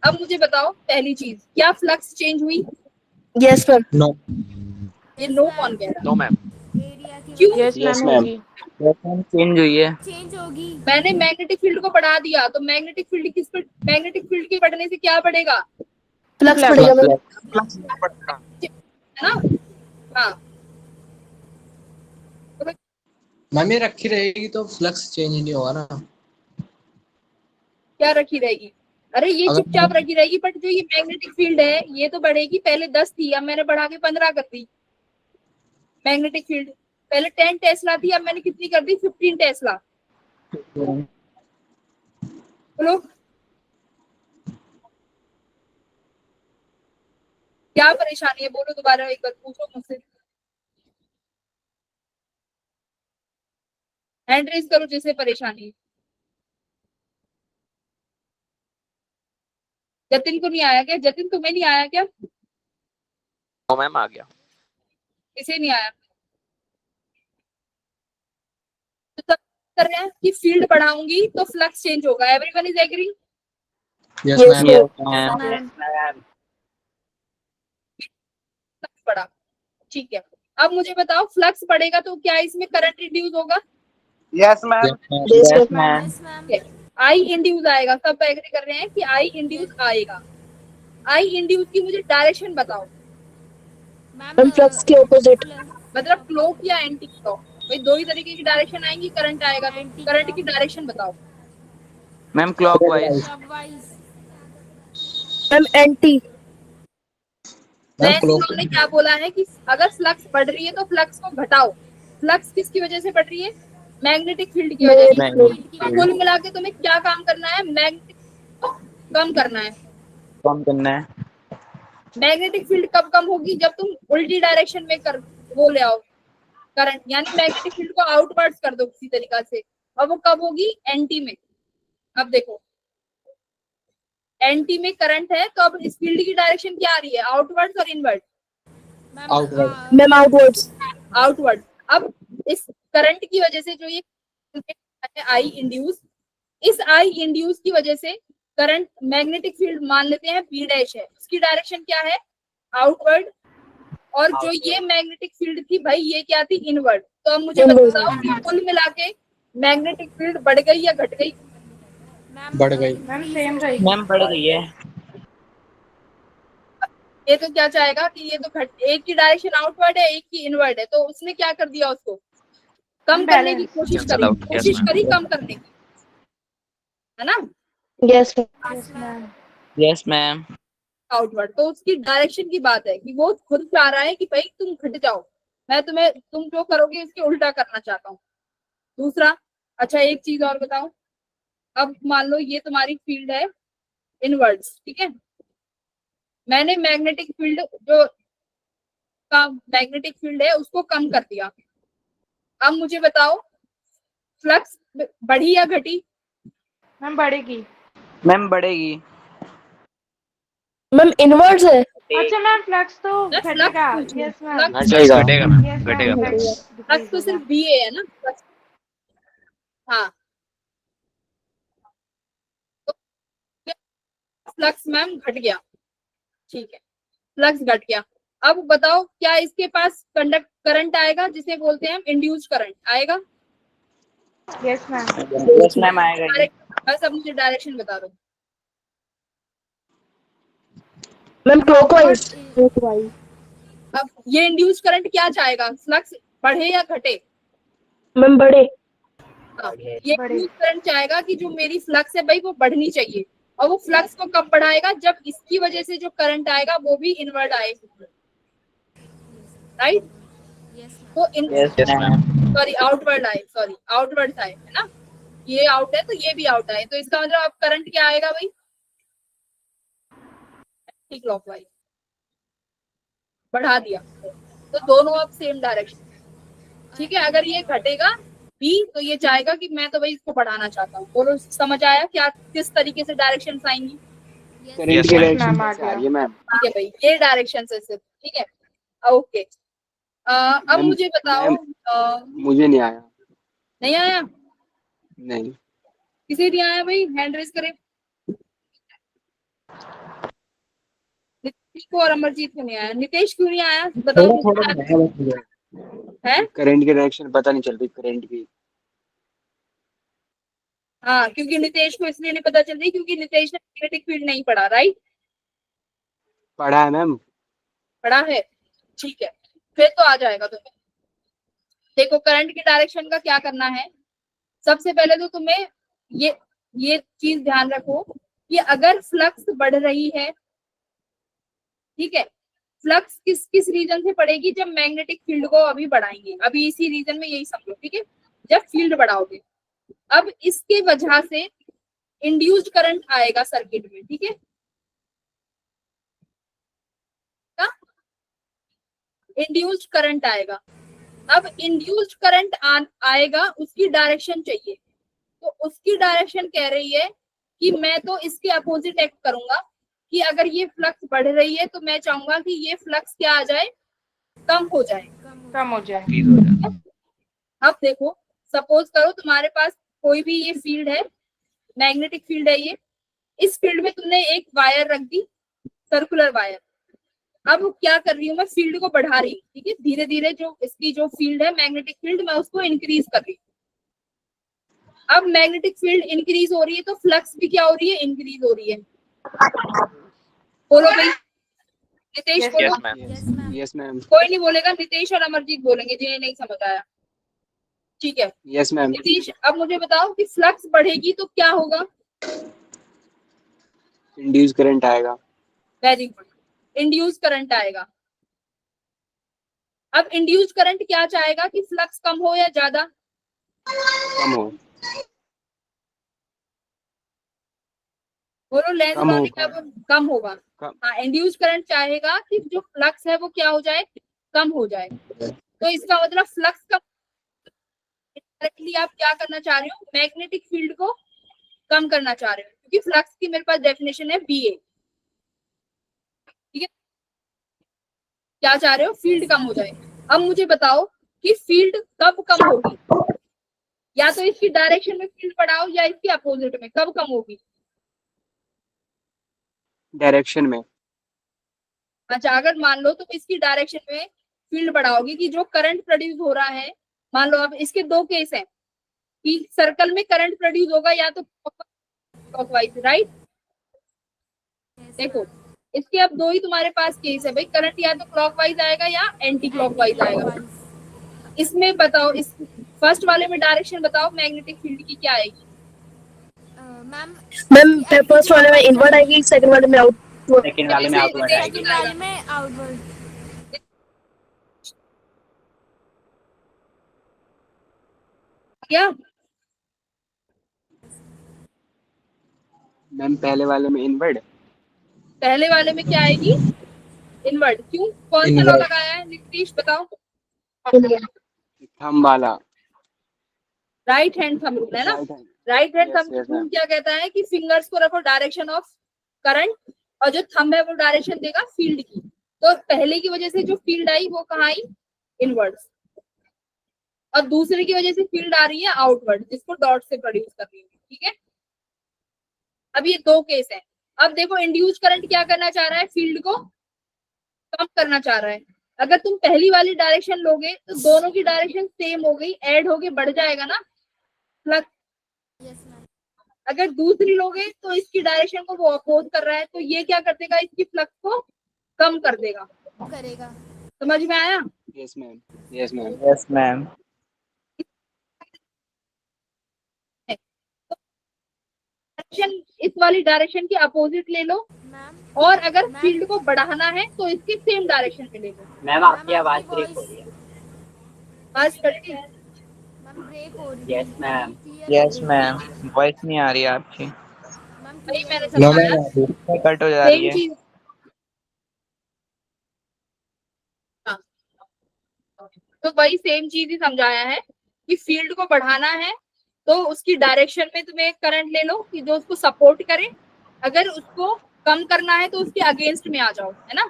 अब मुझे बताओ पहली चीज, क्या फ्लक्स चेंज हुई? Yes ma'am. नो। ये नो कौन कह रहा? No ma'am. एरिया की क्यों? Yes Yes, ma'am ma'am. होगी। चेंज हुई है। चेंज होगी। मैंने मैग्नेटिक फील्ड को बढ़ा दिया, तो मैग्नेटिक फील्ड किस पर, मैग्नेटिक फील्ड के बढ़ने से क्या बढ़ेगा, फ्लक्स बढ़ेगा मैम। है ना? हाँ मैम ये रखी रहेगी तो फ्लक्स चेंज नहीं होगा ना। क्या रखी रहेगी? अरे ये अगर- चुपचाप रखी रहेगी, बट जो ये मैग्नेटिक फील्ड है ये तो बढ़ेगी। पहले 10 थी, अब मैंने बढ़ा के 15 कर दी। मैग्नेटिक फील्ड पहले 10 टेस्ला थी, अब मैंने कितनी कर दी, 15 टेस्ला। बोलो क्या परेशानी है, बोलो दोबारा एक बार, पूछो मुझसे, हैंड रेज करो जिसे परेशानी है। जतिन को नहीं आया क्या? जतिन तुम्हें नहीं आया क्या? नो मैम आ गया। इसे नहीं आया? तो तब कर रहे हैं कि फील्ड बढ़ाऊंगी तो फ्लक्स चेंज होगा। Everyone is agree? Yes Yes, ma'am. Flux बढ़ा, ठीक है। अब मुझे बताओ फ्लक्स बढ़ेगा तो क्या इसमें करंट इंड्यूस होगा? Yes ma'am. Yes, yes ma'am. Ma'am. Yes ma'am. आई इंड्यूस आएगा, सब एग्री कर रहे हैं कि आई इंड्यूस आएगा। आई इंड्यूस की मुझे डायरेक्शन बताओ, मैम फ्लक्स के ऑपोजिट। मतलब क्लॉक या एंटी क्लॉक? भाई दो ही तरीके की डायरेक्शन आएंगी, करंट आएगा तो करंट की डायरेक्शन बताओ। Ma'am clockwise. Clockwise. Ma'am anti. Ma'am then clock. इन्होंने क्या बोला है कि अगर फ्लक्स बढ़ रही है तो फ्लक्स को घटाओ। फ्लक्स किसकी वजह से बढ़ रही है? मैग्नेटिक फील्ड की वजह से। तो कुल मिला के तुम्हें क्या काम करना है? मैग्नेटिक को कम करना है। कम करना है। मैग्नेटिक फील्ड कब कम होगी? जब तुम उल्टी डायरेक्शन में कर वो ले आओ करंट, यानी मैग्नेटिक फील्ड को आउटवर्ड्स कर दो किसी तरीका से। और वो कब होगी? एंटी में। अब देखो एंटी में करंट है तो अब इस फील्ड की डायरेक्शन क्या आ रही है? आउटवर्ड्स और inward? Outward. Ma'am outwards. Outward. अब इस करंट की वजह से जो ये आई इंड्यूस, इस आई इंड्यूस की वजह से करंट मैग्नेटिक फील्ड मान लेते हैं बी डैश है, उसकी डायरेक्शन क्या है? आउटवर्ड। और जो ये मैग्नेटिक फील्ड थी भाई ये क्या थी? इनवर्ड। तो अब मुझे Inward. बताओ कि कुल मिला के मैग्नेटिक फील्ड बढ़ गई या घट गई? बढ़ गई। मैम सेम रहेगी। मैम बढ़ गई है। ये तो क्या चाहेगा कि ये तो घट, एक की डायरेक्शन आउटवर्ड है एक की इनवर्ड है, तो उसने क्या कर दिया? उसको कम करने की कोशिश Cancel करी, out, yes, कोशिश ma'am. करी कम करने की, है ना? Yes yes ma'am. Yes ma'am. Outward. तो उसकी डायरेक्शन की बात है कि वो खुद चाह रहा है कि भाई तुम घट जाओ, मैं तुम्हें, तुम जो करोगे इसके उल्टा करना चाहता हूँ। दूसरा, अच्छा एक चीज और बताओ, अब मान लो ये तुम्हारी फील्ड है इनवर्ड्स, ठीक है, मैंने मैग्नेटिक फील्ड जो का मैग्नेटिक फील्ड है उसको कम कर दिया। अब मुझे बताओ फ्लक्स बढ़ी या घटी? मैम बढ़ेगी। मैम बढ़ेगी। मैम इनवर्ड्स है। अच्छा मैम फ्लक्स तो मैं flux घटेगा। पूछ रही हूँ। Yes ma'am. Flux Yes, घटेगा मैम, यस घटेगा मैम फ्लक्स। फ्लक्स तो सिर्फ बी है ना? Flux- हाँ, तो फ्लक्स मैम घट गया, ठीक है, फ्लक्स घट गया। अब बताओ क्या इसके पास कंडक्ट करंट आएगा जिसे बोलते हैं हम इंड्यूस करंट आएगा? Yes ma'am. यस मैम आएगा ही। बस अब मुझे डायरेक्शन बता दो। Ma'am clockwise. अब ये इंड्यूस करंट क्या चाहेगा? फ्लक्स बढ़े या घटे? मैम बड़े। हाँ, ये इंड्यूस करंट चाहेगा कि जो मेरी फ्लक्स है भाई वो बढ़नी चाहिए, और वो फ्लक्स को कब बढ़ाएगा? जब इसकी वजह से जो करंट आएगा वो भी इनवर्ड आएगा, राइट? तो यस मैम। सॉरी आउटवर्ड आए, सॉरी आउटवर्ड आए, है ना? ये आउट है तो ये भी आउट आए, तो इसका मतलब अब करंट क्या आएगा भाई? क्लॉकवाइज बढ़ा दिया, तो दोनों अब सेम डायरेक्शन, ठीक है। अगर ये घटेगा बी तो ये चाहेगा कि मैं तो भाई इसको बढ़ाना चाहता हूँ। बोलो समझ आया क्या किस तरीके से डायरेक्शन आएंगी? Yes, ma'am. मैम आ गया। ठीक है भाई, ये डायरेक्शन से सिर्फ, ठीक है, ओके। अब मुझे बताओ, मुझे नहीं आया। नहीं आया? नहीं। किसे नहीं आया भाई? हैंड रेज करें। नितेश को और अमरजीत को नहीं आया। नितेश क्यों नहीं आया बताओ? है करंट की डायरेक्शन पता नहीं चल रही करंट की। हाँ, क्योंकि नितेश को इसलिए नहीं पता चल रही क्योंकि नितेश ने मैग्नेटिक फील्ड नहीं पढ़ा, राइट? पढ़ा है मैम। पढ़ा है, ठीक है, फिर तो आ जाएगा तुम्हें। देखो करंट की डायरेक्शन का क्या करना है, सबसे पहले तो तुम्हें ये चीज ध्यान रखो कि अगर फ्लक्स बढ़ रही है, ठीक है, फ्लक्स किस किस रीजन से पड़ेगी? जब मैग्नेटिक फील्ड को अभी बढ़ाएंगे, अभी इसी रीजन में यही समझो, ठीक है, जब फील्ड बढ़ाओगे। अब इसके वजह से इंड्यूस्ड करंट आएगा सर्किट में, ठीक है, इंड्यूस्ड करंट आएगा। अब इंड्यूस्ड करंट आएगा, उसकी डायरेक्शन चाहिए, तो उसकी डायरेक्शन कह रही है कि मैं तो इसके अपोजिट एक्ट करूंगा कि अगर ये फ्लक्स बढ़ रही है तो मैं चाहूंगा कि ये फ्लक्स क्या आ जाए? कम हो जाए। कम हो जाए। Freeze हो जाए। अब देखो सपोज करो तुम्हारे पास कोई भी ये फील्ड है, मैग्नेटिक फील्ड है ये, इस फील्ड में तुमने एक वायर रख दी, सर्कुलर वायर, अब क्या कर रही हूँ मैं, फील्ड को बढ़ा रही हूँ, ठीक है, धीरे धीरे जो इसकी जो फील्ड है मैग्नेटिक फील्ड, मैं उसको इंक्रीज कर रही हूँ। अब मैग्नेटिक फील्ड इंक्रीज हो रही है तो फ्लक्स भी क्या हो रही है, इंक्रीज हो रही है। बोलो भाई, नितेश Yes, बोलो। Yes ma'am. Yes ma'am. Yes ma'am. कोई नहीं बोलेगा, नितेश और अमरजीत बोलेंगे जिन्हें नहीं समझ आया, ठीक है। Yes ma'am. नितेश अब मुझे बताओ कि फ्लक्स बढ़ेगी तो क्या होगा। इंड्यूस करंट आएगा। वेरी गुड, इंड्यूस करंट आएगा। अब इंड्यूस करंट क्या चाहेगा कि फ्लक्स कम हो या ज्यादा। कम हो। बोलो लेंस कम लॉ हो। ने क्या कम होगा। कम। हाँ, इंड्यूस करंट चाहेगा कि जो फ्लक्स है वो क्या हो जाए, कम हो जाए। तो इसका मतलब फ्लक्स कम, डायरेक्टली आप क्या करना चाह रहे हो, मैग्नेटिक फील्ड को कम करना चाह रहे हो, क्योंकि फ्लक्स की मेरे पास डेफिनेशन है बी ए, ठीक है। क्या चाह रहे हो, फील्ड कम हो जाए। अब मुझे बताओ कि फील्ड कब कम होगी, या तो इसकी डायरेक्शन में फील्ड बढ़ाओ या इसकी अपोजिट में, कब कम होगी। डायरेक्शन में। अच्छा, अगर मान लो तुम इसकी डायरेक्शन में फील्ड बढ़ाओगे कि जो करंट प्रोड्यूस हो रहा है, मान लो अब इसके दो केस हैं कि सर्कल में करंट प्रोड्यूस होगा या तो क्लॉकवाइज, राइट। देखो इसके अब दो ही तुम्हारे पास केस है भाई, करंट या तो क्लॉकवाइज आएगा या एंटी क्लॉकवाइज आएगा। इसमें बताओ, इस फर्स्ट वाले में डायरेक्शन बताओ मैग्नेटिक फील्ड की क्या आएगी। मैम मैम फर्स्ट वाले में इनवर्ड आएगी, सेकंड वाले में आउटवर्ड। सेकंड वाले में आउटवर्ड आएगी। सेकंड वाले में आउटवर्ड। क्या मैम पहले वाले में इनवर्ड। पहले वाले में क्या आएगी, इनवर्ड। क्यों, कौन सा लॉ Inward. लगाया है नीतीश बताओ। थंब वाला। राइट हैंड थंब रूल है ना। Right hand. Right hand yes thumb yes rule ma'am. क्या कहता है कि फिंगर्स को रखो डायरेक्शन ऑफ करंट, और जो थंब है वो डायरेक्शन देगा फील्ड की। तो पहले की वजह से जो फील्ड आई वो कहाँ आई, इनवर्ड, और दूसरे की वजह से फील्ड आ रही है आउटवर्ड, जिसको डॉट से प्रोड्यूस कर रही है, ठीक है। अब ये दो केस है। अब देखो इंड्यूस करंट क्या करना चाह रहा है, फील्ड को कम करना चाह रहा है। अगर तुम पहली वाली डायरेक्शन लोगे तो दोनों की डायरेक्शन सेम हो गई, ऐड होके बढ़ जाएगा ना फ्लक्स। Yes ma'am. अगर दूसरी लोगे तो इसकी डायरेक्शन को वो अपोज कर रहा है, तो ये क्या कर देगा, इसकी फ्लक्स को कम कर देगा। करेगा। समझ में आया। Yes ma'am. Yes ma'am. Yes ma'am. Direction इस वाली डायरेक्शन की अपोजिट ले लो, मैम और अगर मैम फील्ड को बढ़ाना है तो इसकी सेम डायरेक्शन में ले लो। मैम आपकी आवाज आपकी ब्रेक हो voice- रही है। बस कट गई। मैम ब्रेक हो रही यस है। मैम। Clear यस हो रही मैम, वॉइस नहीं आ रही है आपकी, है। मैम वही clear मैंने हो रही No, समझाया, ma'am. कट हो जा रही सेम है। चीज। हाँ, तो वही सेम चीज ही समझाया है कि फील्ड को बढ़ाना है तो उसकी डायरेक्शन में तुम्हें एक करंट ले लो कि जो उसको सपोर्ट करे। अगर उसको कम करना है तो उसके अगेंस्ट में आ जाओ, है ना।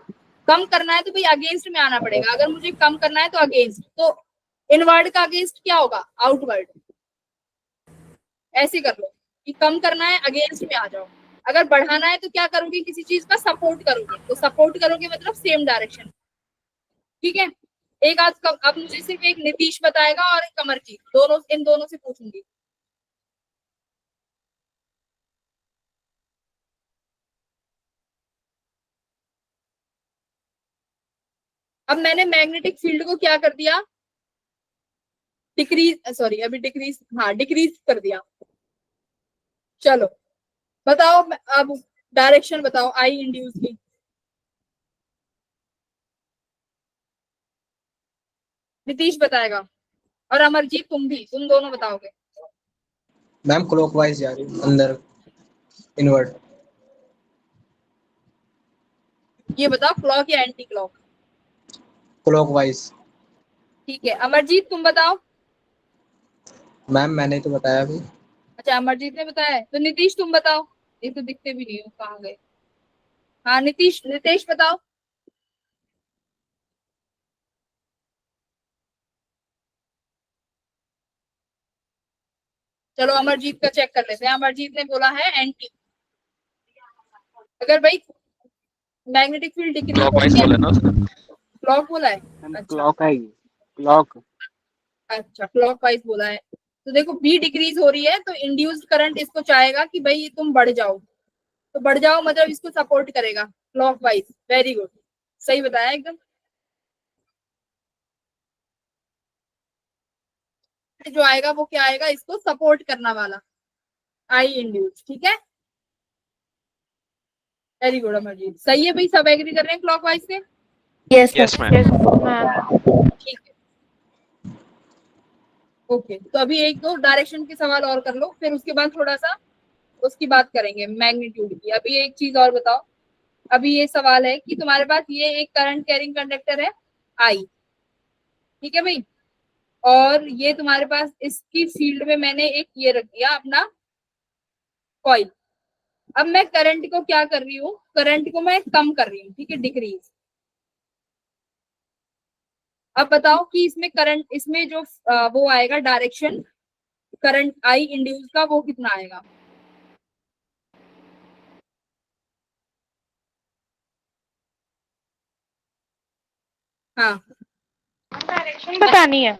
कम करना है तो भाई अगेंस्ट में आना पड़ेगा। अगर मुझे कम करना है तो अगेंस्ट, तो इनवर्ड का अगेंस्ट क्या होगा, आउटवर्ड। ऐसे कर लो कि कम करना है अगेंस्ट में आ जाओ, अगर बढ़ाना है तो क्या करोगे, किसी चीज का सपोर्ट करोगे, तो सपोर्ट करोगे मतलब सेम डायरेक्शन, ठीक है। एक आज अब मुझे सिर्फ एक नीतीश बताएगा और एक कमरजीत, दोनों इन दोनों से पूछूंगी। अब मैंने मैग्नेटिक फील्ड को क्या कर दिया, डिक्रीज, सॉरी अभी डिक्रीज, हाँ डिक्रीज कर दिया। चलो बताओ, अब डायरेक्शन बताओ आई इंड्यूस की। नीतीश बताएगा और अमरजीत तुम भी, तुम दोनों बताओगे। मैम क्लॉकवाइज जा रही है अंदर, इनवर्ड। ये बताओ क्लॉक या एंटी क्लॉक। क्लॉकवाइज। ठीक है, अमरजीत तुम बताओ। मैम मैंने तो बताया अभी। अच्छा, अमरजीत ने बताया है, तो नीतीश तुम बताओ। ये तो दिखते भी नहीं हो, कहाँ गए। हाँ नीतीश, नितेश बताओ। चलो अमरजीत का चेक कर लेते हैं। अमरजीत ने बोला है एंटी। अगर भाई मैग्नेटिक फील्ड डिक्रीज क्लॉकवाइज होती है, बोला ना उसने। क्लॉक बोला है। मैम अच्छा क्लॉक आएगी, क्लॉक। अच्छा, क्लॉकवाइज बोला है। तो देखो बी डिक्रीज हो रही है तो इंड्यूस्ड करंट इसको चाहेगा कि भाई तुम बढ़ जाओ, तो बढ़ जाओ मतलब इसको सपोर्ट करेगा क्लॉकवाइज। वेरी गुड, सही बताया एकदम। जो आएगा वो क्या आएगा, इसको सपोर्ट करना वाला, आई इंड्यूस। ठीक है, वेरी गुड अमरजीत, सही है भाई, सब एग्री कर रहे हैं क्लॉकवाइज से। Yes yes ma'am. Ma'am. Ma'am ठीक है, ओके। तो अभी एक दो डायरेक्शन के सवाल और कर लो, फिर उसके बाद थोड़ा सा उसकी बात करेंगे मैग्नीट्यूड की। अभी एक चीज और बताओ, अभी ये सवाल है कि तुम्हारे पास ये एक करंट कैरिंग कंडक्टर है आई, ठीक है भाई, और ये तुम्हारे पास इसकी फील्ड में मैंने एक ये रख दिया अपना कॉइल। अब मैं करंट को क्या कर रही हूँ, करंट को मैं कम कर रही हूँ, ठीक है, डिक्रीज। अब बताओ कि इसमें करंट, इसमें जो वो आएगा डायरेक्शन करंट आई इंड्यूस का, वो कितना आएगा। हाँ, डायरेक्शन बतानी है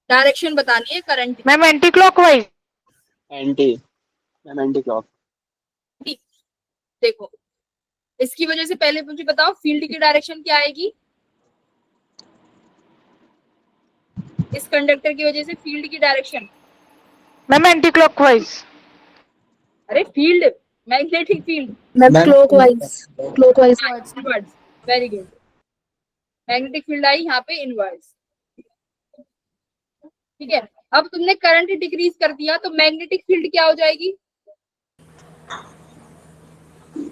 डायरेक्शन बतानी है करंट की। Ma'am, anti clockwise. Anti, ma'am anti clock. देखो इसकी वजह से पहले मुझे बताओ फील्ड की डायरेक्शन क्या आएगी, इस कंडक्टर की वजह से फील्ड की डायरेक्शन। Ma'am anti clockwise. अरे field, magnetic field, ma'am ma'am clockwise, clockwise. Inwards. Very good, magnetic field आई यहाँ पे इनवर्ड्स। ठीक है, अब तुमने करंट डिक्रीज कर दिया तो मैग्नेटिक फील्ड क्या हो जाएगी,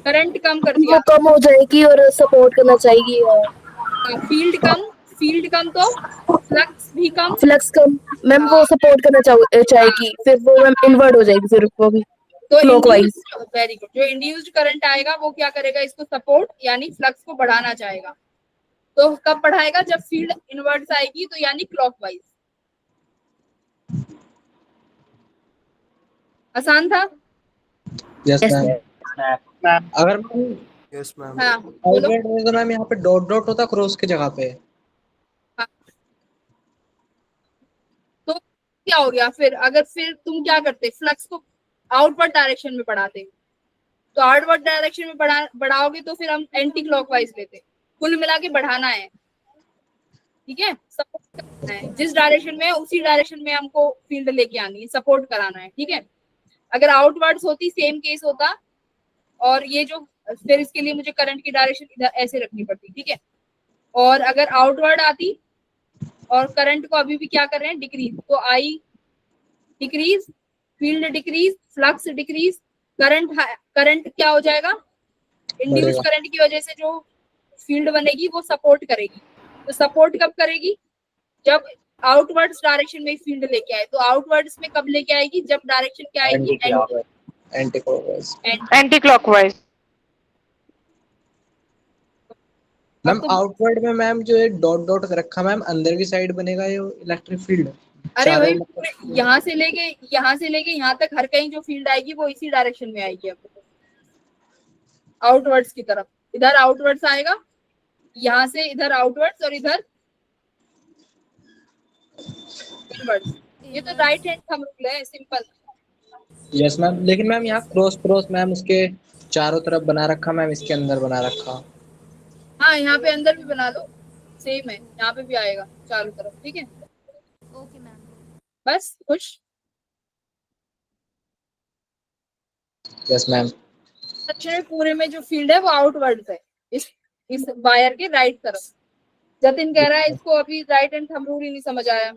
करंट कम कर वो दिया, कम हो जाएगी और सपोर्ट करना चाहिए। फील्ड कम, फील्ड कम तो फ्लक्स भी कम। फ्लक्स कम, मैम वो सपोर्ट करना चाहेगी, फिर वो मैम इनवर्ट हो जाएगी, फिर वो भी तो क्लॉकवाइज। इंड्यूस्ड, वेरी गुड, जो इंड्यूस्ड करंट आएगा वो क्या करेगा, इसको सपोर्ट यानी फ्लक्स को बढ़ाना चाहेगा। तो कब बढ़ाएगा, जब फील्ड इनवर्ट्स आएगी, तो यानी क्लॉकवाइज। आसान था। Yes yes ma'am. अगर मैम यस मैम। हाँ बोलो। आउटवर्ड में तो मैम यहाँ पे डॉट डॉट होता क्रॉस की जगह पे। हाँ। तो क्या हो गया फिर, अगर फिर तुम क्या करते, फ्लक्स को आउटवर्ड डायरेक्शन में बढ़ाते, तो आउटवर्ड डायरेक्शन में बढ़ाओगे तो फिर हम एंटी क्लॉकवाइज लेते। कुल मिला के बढ़ाना है, ठीक है, सपोर्ट करना है, जिस डायरेक्शन में है उसी डायरेक्शन में हमको फील्ड लेके आनी है, सपोर्ट कराना है। ठीक है, अगर आउटवर्ड्स होती सेम केस होता, और ये जो फिर इसके लिए मुझे करंट की डायरेक्शन इधर ऐसे रखनी पड़ती। ठीक है, और अगर आउटवर्ड आती और करंट को अभी भी क्या कर रहे हैं, डिक्रीज, तो आई decrease, field decrease, flux decrease, current क्या हो जाएगा, इंड्यूस बढ़ेगा। करंट की वजह से जो फील्ड बनेगी वो सपोर्ट करेगी। तो सपोर्ट कब करेगी, जब आउटवर्ड्स डायरेक्शन में फील्ड लेके आए। तो आउटवर्ड्स में कब लेके आएगी, जब डायरेक्शन क्या आएगी, anti clockwise. Anti clockwise. Ma'am तो आउटवर्ड में मैम जो है डॉट डॉट रखा मैम, अंदर की साइड बनेगा ये इलेक्ट्रिक फील्ड। अरे चारों भाई मतलब यहाँ से लेके यहाँ तक हर कहीं जो फील्ड आएगी वो इसी डायरेक्शन में आएगी। अब आउटवर्ड्स की तरफ, इधर आउटवर्ड्स आएगा, यहाँ से इधर आउटवर्ड्स और इधर इनवर्ड्स। ये तो राइट हैंड थंब रूल है, सिंपल। यस मैम, लेकिन मैम यहाँ क्रॉस क्रॉस मैम उसके चारों तरफ बना रखा मैम, इसके अंदर बना रखा। हाँ यहाँ पे अंदर भी बना लो, सेम है, यहाँ पे भी आएगा चारों तरफ। ठीक है, ओके मैम। बस खुश। Yes ma'am. सेक्शन में पूरे में जो फील्ड है वो आउटवर्ड है, इस वायर के राइट तरफ। जतिन कह रहा है इसको अभी राइट हैंड थंब रूल ही नहीं समझ आया।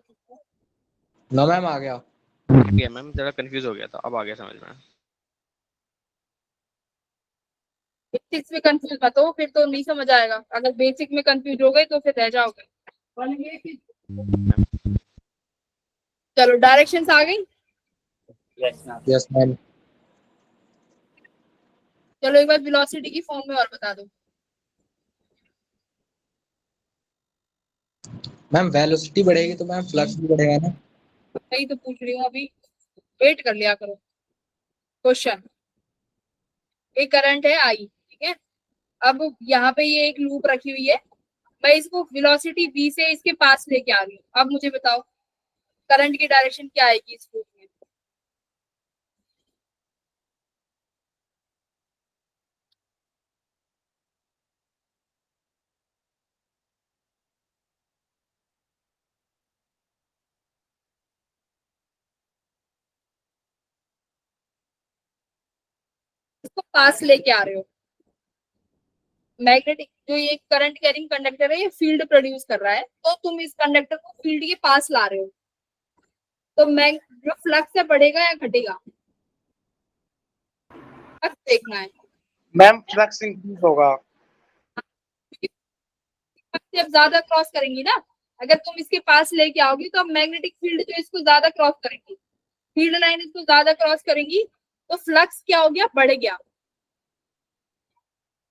नो मैम आ गया। गया मैम, जरा कंफ्यूज हो गया था, अब आ गया समझ में। बेसिक्स में कंफ्यूज मत हो, फिर तो नहीं समझ आएगा। अगर बेसिक में कंफ्यूज हो गए तो फिर रह जाओगे। चलो डायरेक्शंस आ गई। Yes ma'am. चलो एक बार वेलोसिटी की फॉर्म में और बता दो। मैम वेलोसिटी बढ़ेगी तो मैम फ्लक्स भी बढ़ेगा ना। वही तो पूछ रही हूँ अभी, वेट कर लिया करो। क्वेश्चन, एक करंट है आई, ठीक है, अब यहाँ पे ये एक लूप रखी हुई है, मैं इसको वेलोसिटी v से इसके पास लेके आ रही हूँ। अब मुझे बताओ करंट की डायरेक्शन क्या आएगी इस लूप में? इसको पास लेके आ रहे हो, मैग्नेटिक जो ये करंट कैरिंग कंडक्टर है ये फील्ड प्रोड्यूस कर रहा है, तो तुम इस कंडक्टर को फील्ड के पास ला रहे हो, तो मैग जो फ्लक्स है बढ़ेगा या घटेगा? फ्लक्स देखना है। मैम फ्लक्स इंक्रीज होगा। से अब ज्यादा क्रॉस करेंगी ना, अगर तुम इसके पास लेके आओगी तो अब मैग्नेटिक फील्ड जो इसको ज्यादा क्रॉस करेंगी, फील्ड लाइन इसको ज्यादा क्रॉस करेंगी, तो फ्लक्स क्या हो गया? बढ़ गया,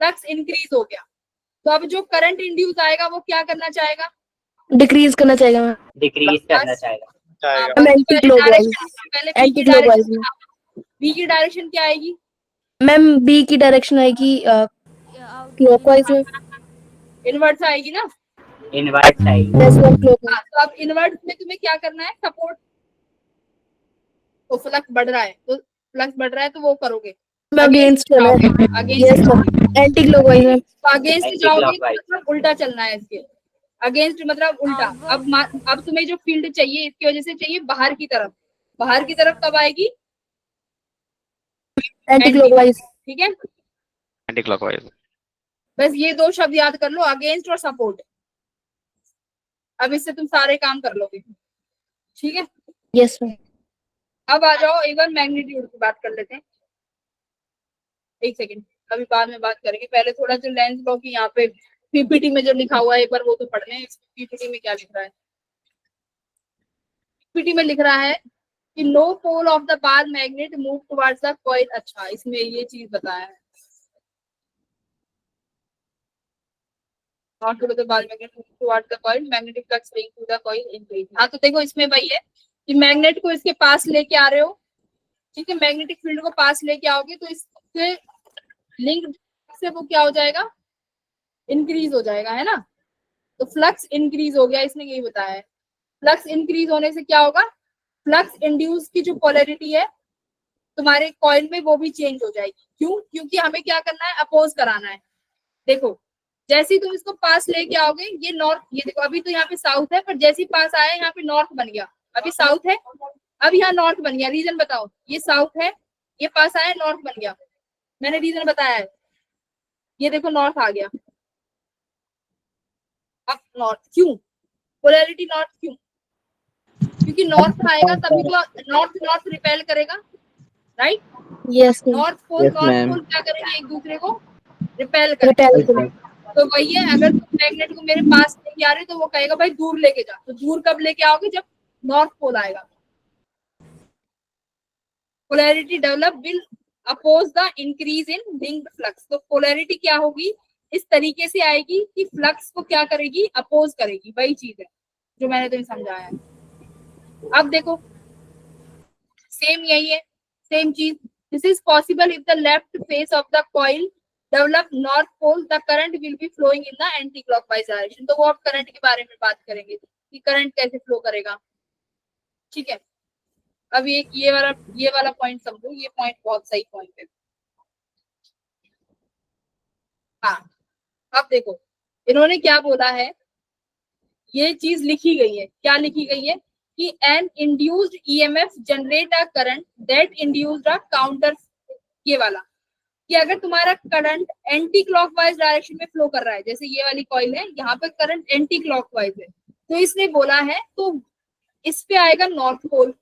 फ्लक्स इंक्रीज हो गया। तो अब जो करंट इंड्यूस आएगा वो क्या करना चाहेगा? डिक्रीज करना चाहेगा मैम। डिक्रीज करना चाहेगा। मैम एंटी क्लॉकवाइज, पहले एंटी क्लॉकवाइज में। बी की डायरेक्शन क्या आएगी? मैम बी की डायरेक्शन आएगी क्लॉकवाइज में। इनवर्स आएगी ना? इनवर्ट आएगी। Yes ma'am clockwise. तो अब इनवर्स में तुम्हें क्या करना है? सपोर्ट। तो फ्लक्स बढ़ रहा है, तो फ्लक्स बढ़ रहा है तो वो करोगे अगेंस्ट चल रहा है। Against yes ma'am anti clockwise में। अगेंस्ट जाओगे तो मतलब उल्टा चलना है इसके, अगेंस्ट मतलब उल्टा। अब तुम्हें जो फील्ड चाहिए इसकी वजह से चाहिए बाहर की तरफ, बाहर की तरफ कब आएगी? Anti clockwise. ठीक है, एंटी क्लॉकवाइज। बस ये दो शब्द याद कर लो, अगेंस्ट और सपोर्ट। अब इससे तुम सारे काम कर लोगे, ठीक है? Yes ma'am. अब आ जाओ एक बार मैग्नीट्यूड की बात कर लेते हैं। एक सेकेंड, अभी बाद में बात करेंगे, पहले थोड़ा जो लेंस लॉ की यहाँ पे पीपीटी में जो लिखा हुआ है एक बार वो तो पढ़ लें। पीपीटी में क्या लिख रहा है? पीपीटी में लिख रहा है कि low pole of the bar magnet move towards the coil. अच्छा, इसमें ये चीज बताया है, not to the bar magnet move towards the coil, magnetic flux link to the coil increase. हाँ, तो देखो इसमें वही है कि मैग्नेट को इसके पास लेके आ रहे हो, ठीक है? मैग्नेटिक फील्ड को पास लेके आओगे तो इससे लिंक से वो क्या हो जाएगा? इंक्रीज हो जाएगा, है ना? तो फ्लक्स इंक्रीज हो गया, इसने यही बताया है। फ्लक्स इंक्रीज होने से क्या होगा? फ्लक्स इंड्यूस की जो पोलैरिटी है तुम्हारे कॉइल में वो भी चेंज हो जाएगी। क्यों? क्योंकि हमें क्या करना है? अपोज कराना है। देखो जैसे ही तुम इसको पास लेके आओगे, ये नॉर्थ, ये देखो अभी तो यहाँ पे साउथ है, पर जैसे ही पास आया यहाँ पे नॉर्थ बन गया। अभी साउथ है, अब यहाँ नॉर्थ बन गया। रीजन बताओ, ये साउथ है, ये पास आया नॉर्थ बन गया, मैंने रीजन बताया है। ये देखो नॉर्थ आ गया, अब नॉर्थ क्यों? पोलैरिटी नॉर्थ क्यों? क्योंकि नॉर्थ आएगा तभी तो नॉर्थ नॉर्थ रिपेल करेगा, right? Yes ma'am. North pole Yes, north ma'am. Pole क्या करेंगे? एक दूसरे को रिपेल करेंगे। रिपेल। तो वही है, अगर तुम मैग्नेट को मेरे पास लेके आ रहे तो वो कहेगा भाई दूर लेके जा। तो दूर कब लेके आओगे? जब नॉर्थ पोल आएगा। Polarity develop will oppose the increase in linked flux. तो पोलैरिटी क्या होगी? इस तरीके से आएगी कि फ्लक्स को क्या करेगी? अपोज करेगी। वही चीज है जो मैंने तुम्हें समझाया है। अब देखो सेम यही है, सेम चीज। This is possible if the left face of the coil develop north pole, the current will be flowing in the anti clockwise direction. तो वो अब करंट के बारे में बात करेंगे कि करंट कैसे फ्लो करेगा, ठीक है? अब ये वाला पॉइंट समझो, ये पॉइंट बहुत सही पॉइंट है। हाँ, अब देखो इन्होंने क्या बोला है, ये चीज लिखी गई है। क्या लिखी गई है? कि an induced EMF generate a current that induced a counter. ये वाला कि अगर तुम्हारा करंट एंटी क्लॉकवाइज डायरेक्शन में फ्लो कर रहा है, जैसे ये वाली कॉइल है, यहाँ पे करंट एंटी क्लॉकवाइज है, तो इसने बोला है तो इस पे आएगा नॉर्थ पोल।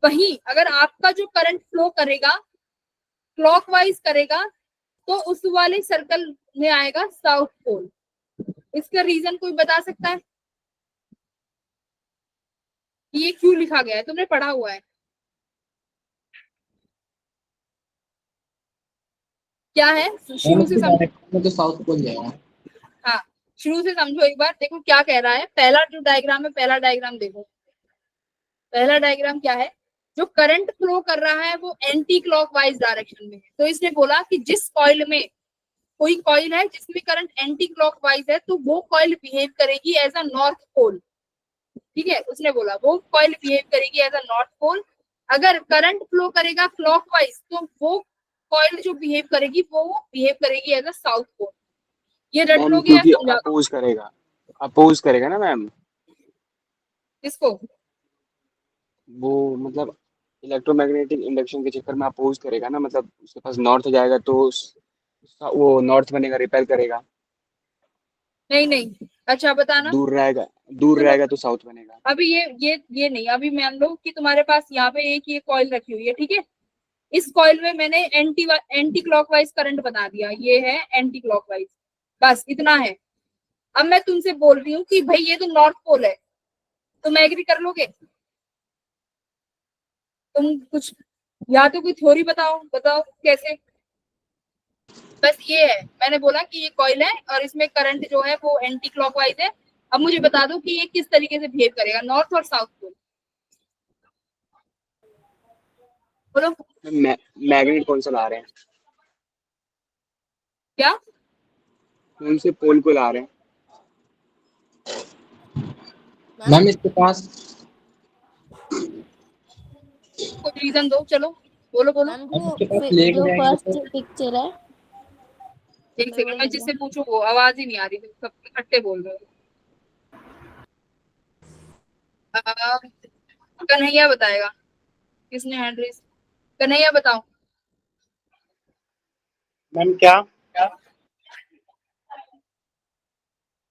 वहीं अगर आपका जो करंट फ्लो करेगा क्लॉकवाइज करेगा तो उस वाले सर्कल में आएगा साउथ पोल। इसका रीजन कोई बता सकता है? ये क्यों लिखा गया है? तुमने पढ़ा हुआ है क्या है? शुरू से समझो। तो साउथ पोल जाएगा। हाँ, शुरू से समझो एक बार। देखो क्या कह रहा है, पहला जो डायग्राम है, पहला डायग्राम देखो। पहला डायग्राम क्या है? जो करंट फ्लो कर रहा है वो एंटी क्लॉकवाइज डायरेक्शन में है। तो इसने बोला कि जिस कॉइल में कोई कॉइल है जिसमें करंट एंटी क्लॉकवाइज है, तो वो कॉइल बिहेव करेगी एज अ नॉर्थ पोल। ठीक है, उसने बोला वो कॉइल बिहेव करेगी एज अ नॉर्थ पोल। अगर करंट फ्लो करेगा क्लॉकवाइज तो वो कॉइल जो बिहेव करेगी वो बिहेव करेगी एज अ साउथ पोल। ये रट मैम लोगे या क्योंकि समझा दो? अपोज करेगा ना मैम, किसको? वो मतलब इलेक्ट्रोमैग्नेटिक इंडक्शन के चक्कर में अपोज करेगा ना, मतलब उसके पास नॉर्थ जाएगा तो वो नॉर्थ बनेगा, रिपेल करेगा। नहीं नहीं, अच्छा बताना। दूर सुनो, रहेगा तो साउथ बनेगा। अभी ये नहीं, अभी मान लो कि तुम्हारे पास यहाँ पे एक ये कॉइल रखी हुई है, ठीक है। इस कॉइल में मैंने एंटी क्लॉकवाइज करंट बना दिया, ये है एंटी क्लॉकवाइज, बस इतना है। अब मैं तुमसे बोल रही हूँ कि भाई ये तो नॉर्थ पोल है, तुम एग्री कर लोगे? तुम कुछ या तो कोई थ्योरी बताओ, बताओ कैसे। बस ये है, मैंने बोला कि ये कॉइल है और इसमें करंट जो है वो एंटी क्लॉकवाइज है। अब मुझे बता दो कि ये किस तरीके से बिहेव करेगा, नॉर्थ और साउथ पोल, बोलो। मैग्नेट कौन सा ला रहे हैं? क्या? कौन से पोल को ला रहे हैं? मैम इसके पास कोई रीजन दो, चलो बोलो बोलो। मैम इसके पास लेके जो जाएंगे फर्स्ट तो पिक्चर है एक सेकंड, मैं जिससे पूछू वो आवाज ही नहीं आ रही, सब इकट्ठे बोल रहे हो। कन्हैया बताएगा, किसने हैंड रेस? कन्हैया बताओ। मैम क्या?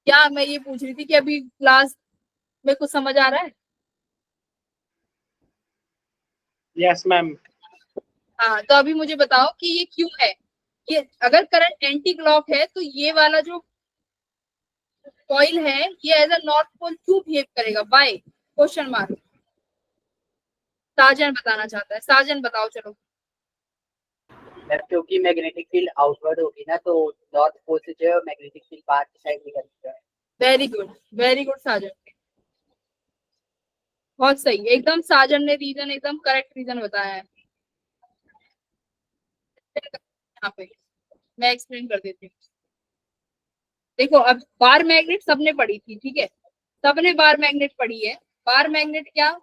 क्या मैं ये पूछ रही थी कि अभी क्लास में कुछ समझ आ रहा है? Yes ma'am. हाँ, तो अभी मुझे बताओ कि ये क्यों है। ये अगर करंट एंटी क्लॉक है तो ये वाला जो कॉइल है ये एज अ नॉर्थ पोल क्यों बिहेव करेगा, बाय क्वेश्चन मार्क। साजन बताना चाहता है, साजन बताओ चलो। मैम क्योंकि मैग्नेटिक फील्ड आउटवर्ड होगी ना, तो नॉर्थ पोल से जो है मैग्नेटिक फील्ड बाहर की साइड निकलती है। वेरी गुड साजन, बहुत सही, एकदम साजन ने रीजन, एकदम करेक्ट रीजन बताया है। यहाँ पे मैं एक्सप्लेन कर देती हूँ। देखो, अब बार मैग्नेट सबने पढ़ी थी, ठीक है, सबने बार मैग्नेट पढ़ी है। बार मैग्नेट क्या,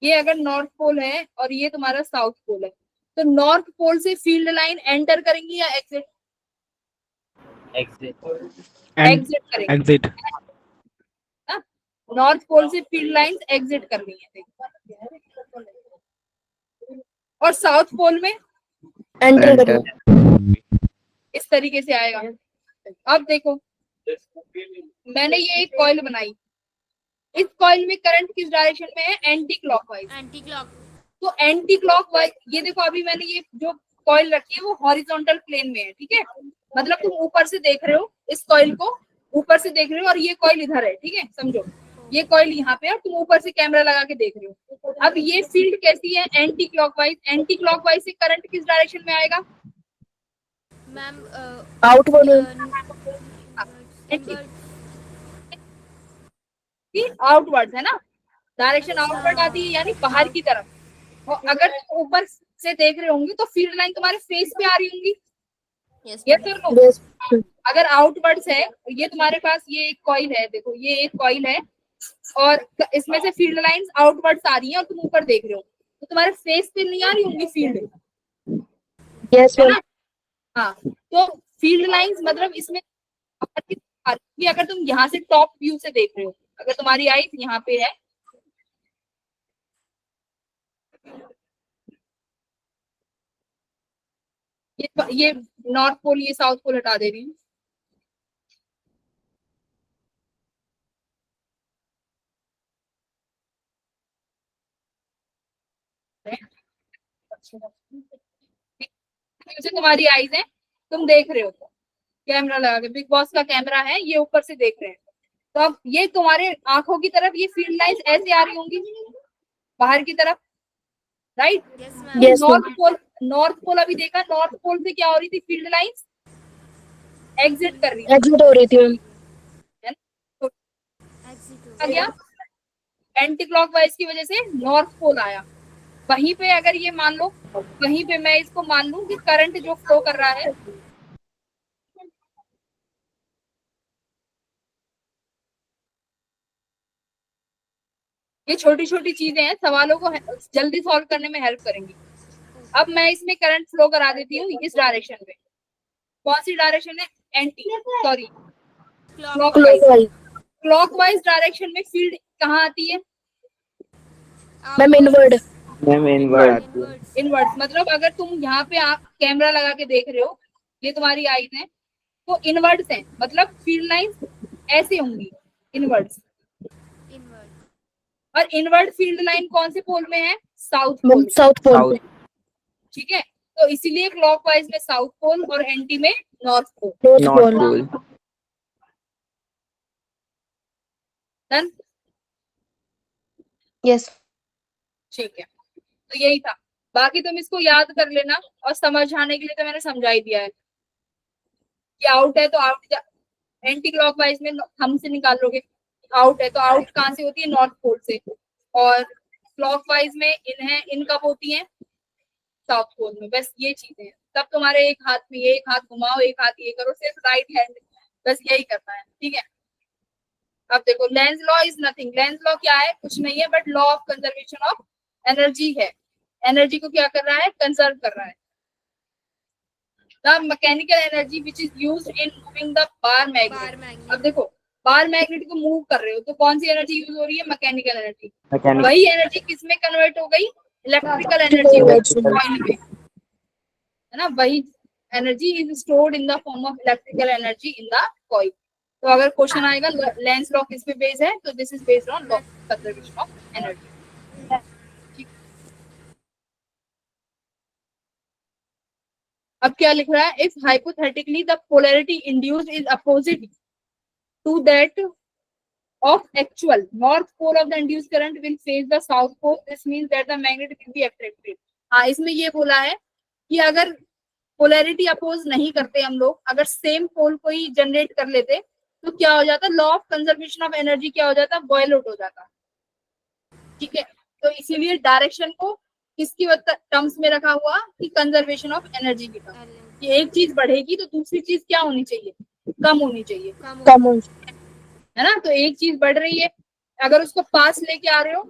ये अगर नॉर्थ पोल है और ये तुम्हारा साउथ पोल है, तो नॉर्थ पोल से फील्ड लाइन एंटर करेंगी या एग्जिट? एग्जिट करेंगे। एग्जिट। नॉर्थ पोल से फील्ड लाइंस एग्जिट करनी है, देखो। और साउथ पोल में एंटर करिए। इस तरीके से आएगा। अब देखो, मैंने ये एक कॉइल बनाई, इस कॉइल में करंट किस डायरेक्शन में है, एंटी क्लॉकवाइज। Anti clock. तो एंटी क्लॉकवाइज, ये देखो अभी मैंने ये जो कॉइल रखी है वो हॉरिजॉन्टल प्लेन में है, ठीक है, मतलब तुम ऊपर से देख रहे हो, इस कॉइल को ऊपर से देख रहे हो और ये कॉइल इधर है, ठीक है, समझो ये कॉइल यहाँ पे है और तुम ऊपर से कैमरा लगा के देख रहे हो। अब ये फील्ड कैसी है, एंटी क्लॉकवाइज। एंटी क्लॉकवाइज से करंट किस डायरेक्शन में आएगा? Ma'am outward. आउटवर्ड है ना, डायरेक्शन आउटवर्ड आती है, यानी बाहर की तरफ। और अगर तुम ऊपर से देख रहे होंगे तो फील्ड लाइन तुम्हारे फेस पे आ रही होंगी, यस ये तो नो। यस। अगर आउटवर्ड्स है, ये तुम्हारे पास ये एक कॉइल है, देखो ये एक कॉइल है और इसमें से फील्ड लाइंस आउटवर्ड्स आ रही है और तुम ऊपर देख रहे हो, तो तुम्हारे फेस पे नहीं आ रही होंगी फील्ड, यस है मैम। ना? हाँ, तो फील्ड लाइंस मतलब इसमें अगर तुम यहाँ से टॉप व्यू से देख रहे हो, अगर तुम्हारी आई यहाँ पे है, ये नॉर्थ पोल, ये साउथ पोल हटा दे रही हूँ। तुम्हारी आईज है, तुम देख रहे हो, कैमरा लगा के, बिग बॉस का कैमरा है, ये ऊपर से देख रहे हैं, तो अब ये तुम्हारे आंखों की तरफ ये फील्ड लाइंस ऐसे आ रही होंगी बाहर की तरफ, right? Yes ma'am. Yes north pole अभी देखा, नॉर्थ पोल से क्या हो रही थी, फील्ड लाइंस एग्जिट कर रही थी, एग्जिट हो रही थी मैम। है ना? तो एग्जिट आ गया, एंटी क्लॉकवाइज की वजह से नॉर्थ पोल आया, वहीं पे अगर ये मान लो, वहीं पे मैं इसको मान लूं कि करंट जो फ्लो कर रहा है, ये छोटी छोटी चीजें हैं, सवालों को जल्दी सॉल्व करने में हेल्प करेंगी। अब मैं इसमें करंट फ्लो करा देती हूँ इस डायरेक्शन में। कौन सी डायरेक्शन है? Anti, sorry, clockwise. Clockwise. Clockwise direction में फील्ड कहाँ आती है? Ma'am inward. मैम इनवर्ड आती है। इनवर्ड्स। मतलब अगर तुम यहाँ पे आप कैमरा लगा के देख रहे हो, ये तुम्हारी आईज है, तो इनवर्ड्स है, मतलब फील्ड लाइंस ऐसे होंगी, इनवर्ड्स। और इनवर्ड फील्ड लाइन कौन से पोल में है? South ma'am pole. South pole south. पे। ठीक है, तो इसीलिए क्लॉकवाइज में साउथ पोल और एंटी में north pole. North north pole. Pole. Done? Yes. ठीक है, तो यही था। बाकी तुम इसको याद कर लेना, और समझाने के लिए तो मैंने समझा ही दिया है कि आउट है तो आउट, एंटी क्लॉकवाइज में हम से निकाल लोगे। आउट है तो आउट कहाँ से होती है? नॉर्थ पोल से। और क्लॉकवाइज में इन है, इन कब होती है? साउथ पोल में। बस ये चीजें हैं। तब तुम्हारे एक हाथ में ये, एक हाथ घुमाओ, एक हाथ ये करो, सिर्फ राइट हैंड, बस यही करना है। ठीक है, अब देखो, Lenz law is nothing. Lenz law क्या है? कुछ नहीं है, but law of conservation of energy है। एनर्जी को क्या कर रहा है? कंजर्व कर रहा है। The mechanical energy which is used in moving the bar magnet. अब देखो, बार मैग्नेट को मूव कर रहे हो तो कौन सी एनर्जी यूज हो रही है? Mechanical energy. वही एनर्जी किस में कन्वर्ट हो गई? इलेक्ट्रिकल एनर्जी में, है ना? वही energy is stored in the form of electrical energy in the coil. तो अगर क्वेश्चन आएगा लेंस लॉ किस पे बेस्ड है, तो this is based on law of conservation of energy. अब क्या लिख रहा है? If hypothetically the polarity induced is opposite to that of actual, north pole of the induced current will face the south pole, this means that the magnet will be attracted। हाँ, इसमें ये बोला है कि अगर पोलैरिटी अपोज नहीं करते हम लोग, अगर सेम पोल को ही जनरेट कर लेते तो क्या हो जाता? Law of conservation of energy क्या हो जाता? बॉयल आउट हो जाता। ठीक है, तो इसीलिए डायरेक्शन को किसकी टर्म्स में रखा हुआ? कि कंजर्वेशन ऑफ एनर्जी की टर्म। कि एक चीज बढ़ेगी तो दूसरी चीज क्या होनी चाहिए? कम होनी चाहिए। कम। है ना? तो एक चीज बढ़ रही है, अगर उसको पास लेके आ रहे हो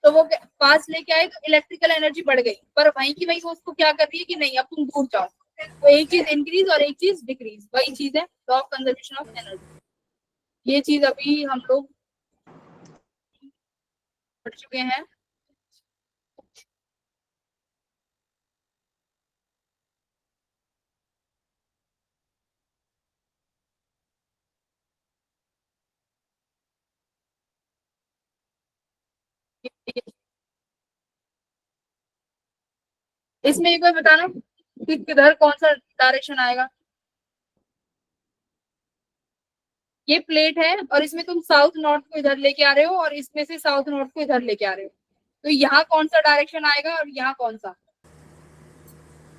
तो वो पास लेके आए तो इलेक्ट्रिकल एनर्जी बढ़ गई, पर वहीं की वहीं वो उसको क्या कर रही है कि नहीं, अब तुम दूर जाओ। तो एक चीज इंक्रीज और एक चीज डिक्रीज, वही चीज है law of conservation of energy. ये चीज अभी हम लोग पढ़ चुके हैं। इसमें एक बार बताना कि किधर कौन सा डायरेक्शन आएगा। ये प्लेट है और इसमें तुम साउथ नॉर्थ को इधर लेके आ रहे हो और इसमें से साउथ नॉर्थ को इधर लेके आ रहे हो, तो यहाँ कौन सा डायरेक्शन आएगा और यहाँ कौन सा?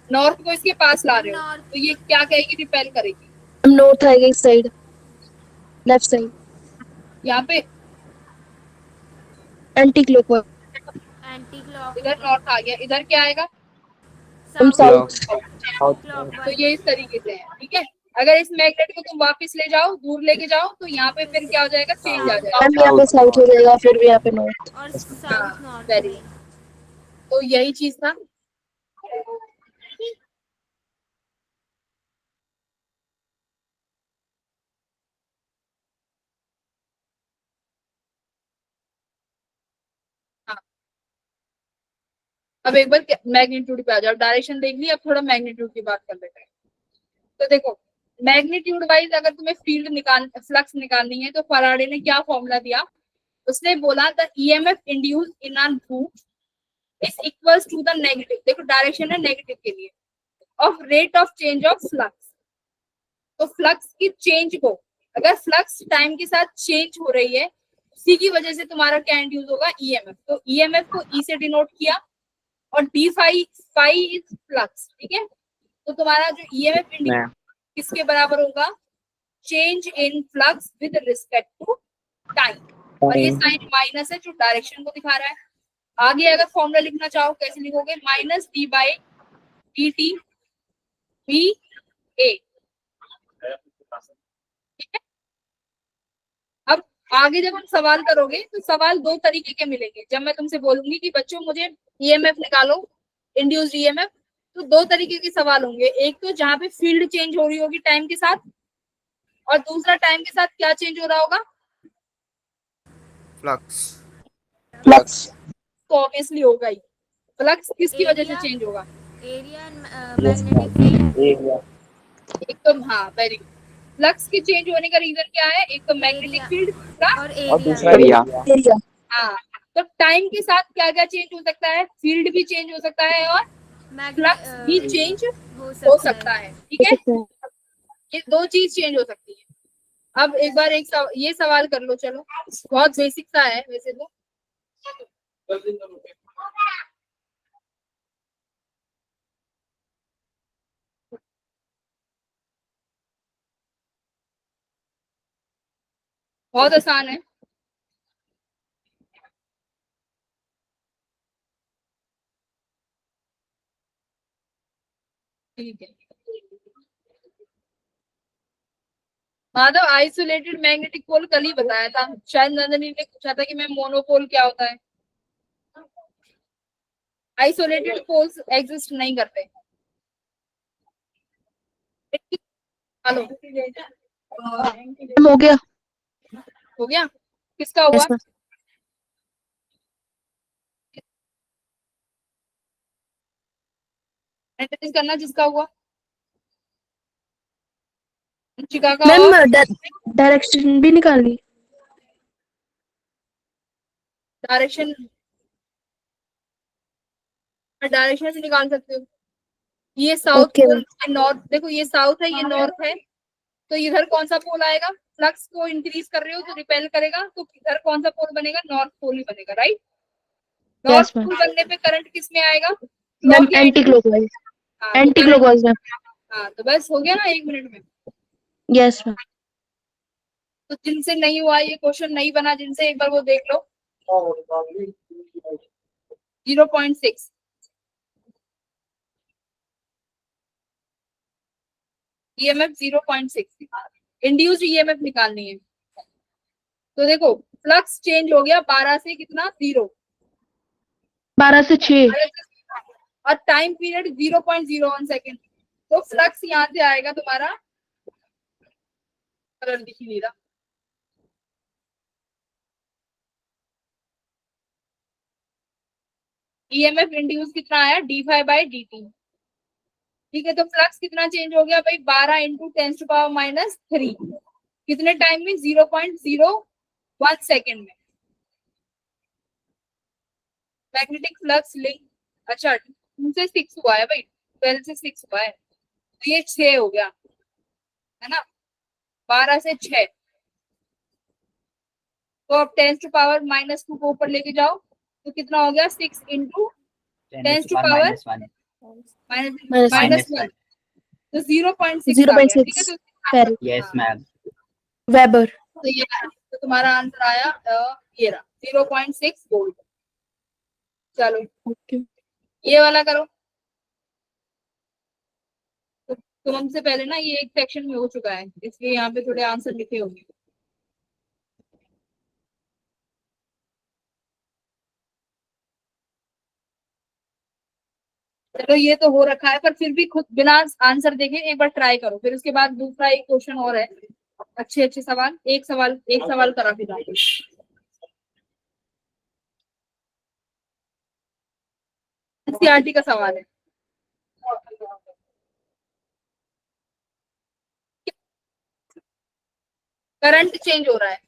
नॉर्थ को इसके पास ला रहे हो तो ये क्या कहेगी? रिपेल करेगी। नॉर्थ आएगा इस साइड, लेफ्ट साइड। यहाँ पे एंटी क्लॉकवाइज। इधर नॉर्थ आ गया, इधर क्या आएगा? हम साउथ। तो ये इस तरीके से है। ठीक है, अगर इस मैग्नेट को तुम वापस ले जाओ, दूर लेके जाओ, तो यहाँ पे फिर क्या हो जाएगा? चेंज आ जाएगा। हम यहाँ पे साउथ हो जाएगा, फिर भी यहाँ पे नॉर्थ। वेरी, तो यही चीज था। हाँ, अब एक बार मैग्नीट्यूड पे आ जाओ। डायरेक्शन देख ली, अब थोड़ा मैग्नीट्यूड की बात कर लेते हैं। तो देखो, मैग्नीट्यूड वाइज अगर तुम्हें फील्ड फ्लक्स निकालनी है तो फराडे ने क्या फॉर्मूला दिया? उसने बोला the EMF induce in a loop is equals to the negative, देखो डायरेक्शन है नेगेटिव के लिए, of rate of change of flux. तो फ्लक्स की चेंज को, अगर फ्लक्स टाइम के साथ चेंज हो रही है, उसी की वजह से तुम्हारा क्या इंड्यूस होगा? ईएमएफ। तो ईएमएफ को ई से डिनोट किया और डी फाई इज फ्लक्स। ठीक है, तो तुम्हारा जो ईएमएफ इंड्यूस किसके बराबर होगा? Change in flux with respect to time. और ये साइन माइनस है जो डायरेक्शन को दिखा रहा है। आगे अगर फॉर्मूला लिखना चाहो कैसे लिखोगे, minus d by d t B A, ठीक है। अब आगे जब हम सवाल करोगे तो सवाल दो तरीके के मिलेंगे। जब मैं तुमसे बोलूंगी कि बच्चों मुझे ईएमएफ निकालो, इंड्यूस्ड ईएमएफ, तो दो तरीके के सवाल होंगे। एक तो जहां पे फील्ड चेंज हो रही होगी टाइम के साथ, और दूसरा टाइम के साथ क्या चेंज हो रहा होगा, फ्लक्स। फ्लक्स। तो ऑब्वियसली होगा ही। फ्लक्स किसकी वजह से एरिया चेंज होगा, area yes magnetic ma'am. Field area. एक तो हाँ वेरी गुड, फ्लक्स के चेंज होने का रीजन क्या है, एक तो मैग्नेटिक एरिया फील्ड, दूसरा और और एरिया दूसरा एरिया। एरिया। हाँ। तो टाइम के साथ क्या क्या चेंज हो सकता है, फील्ड भी चेंज हो सकता है और फ्लक्स भी चेंज हो हो सकता सकता है। है, ठीक है। ये दो चीज चेंज हो सकती है। अब एक बार ये सवाल कर लो, चलो बहुत बेसिक सा है वैसे तो। बहुत आसान है। ठीक है माधव, आइसोलेटेड मैग्नेटिक पोल कल ही बताया था शायद, नंदनी ने पूछा था कि मैं मोनोपोल क्या होता है। आइसोलेटेड पोल्स एग्जिस्ट नहीं करते। हेलो, हो गया। हो गया, किसका हुआ, यस मैम। एनालिसिस करना जिसका हुआ, शिका का मैम और डायरेक्शन भी निकाली। डायरेक्शन, डायरेक्शन भी निकाल सकते हो। ये साउथ ओके पोल, मैम। ये नॉर्थ, देखो ये साउथ है ये नॉर्थ है, तो इधर कौन सा पोल आएगा, फ्लक्स को इंक्रीज कर रहे हो तो रिपेल करेगा, तो इधर कौन सा पोल बनेगा, नॉर्थ पोल ही बनेगा, right. North yes ma'am. Pole बनने पे करंट किस में आएगा, मैम क्लॉक या एंटी क्लॉकवाइज। हाँ, तो एंटी करंट, क्लॉकवाइज मैम। हाँ तो बस हो गया ना 1 मिनट में। Yes ma'am. तो जिनसे नहीं हुआ ये क्वेश्चन नहीं बना जिनसे, एक बार वो देख लो। 0.6 ईएमएफ 0.6 इंड्यूस्ड ईएमएफ निकालनी है। तो देखो फ्लक्स चेंज हो गया 12 से कितना, 0, 12 से 6। और टाइम पीरियड 0.01 सेकेंड। तो फ्लक्स यहाँ से आएगा तुम्हारा, कलर दिख ही नहीं रहा, ईएमएफ इंड्यूस कितना आया, d5/dt, ठीक है। तो फ्लक्स कितना चेंज हो गया भाई, 12 इंटू 10⁻³ कितने टाइम में, 0.01 सेकेंड में। मैग्नेटिक फ्लक्स लिंक, अच्छा 2 से 6 हुआ है भाई, 12 से 6 हुआ है, तो ये 6 हो गया है ना, 12 से 6। तो अब 10⁻² को ऊपर लेके जाओ तो कितना हो गया, 6 इंटू 10⁻⁻1 -1 तो 0.6 आ गया, ठीक है। 0.6 तो यस मैम। वेबर। तो ये तो तुम्हारा आंसर आया ये रहा 0.6 वोल्ट। चलो ओके। ये वाला करो, तो तुमसे पहले ना ये एक सेक्शन में हो चुका है, इसलिए यहाँ पे थोड़े आंसर लिखे होंगे। चलो ये तो हो रखा है, पर फिर भी खुद बिना आंसर देखे एक बार ट्राई करो, फिर उसके बाद दूसरा एक क्वेश्चन और है, अच्छे अच्छे सवाल, एक सवाल करा फिर एनसीईआरटी का सवाल है। करंट चेंज हो रहा है,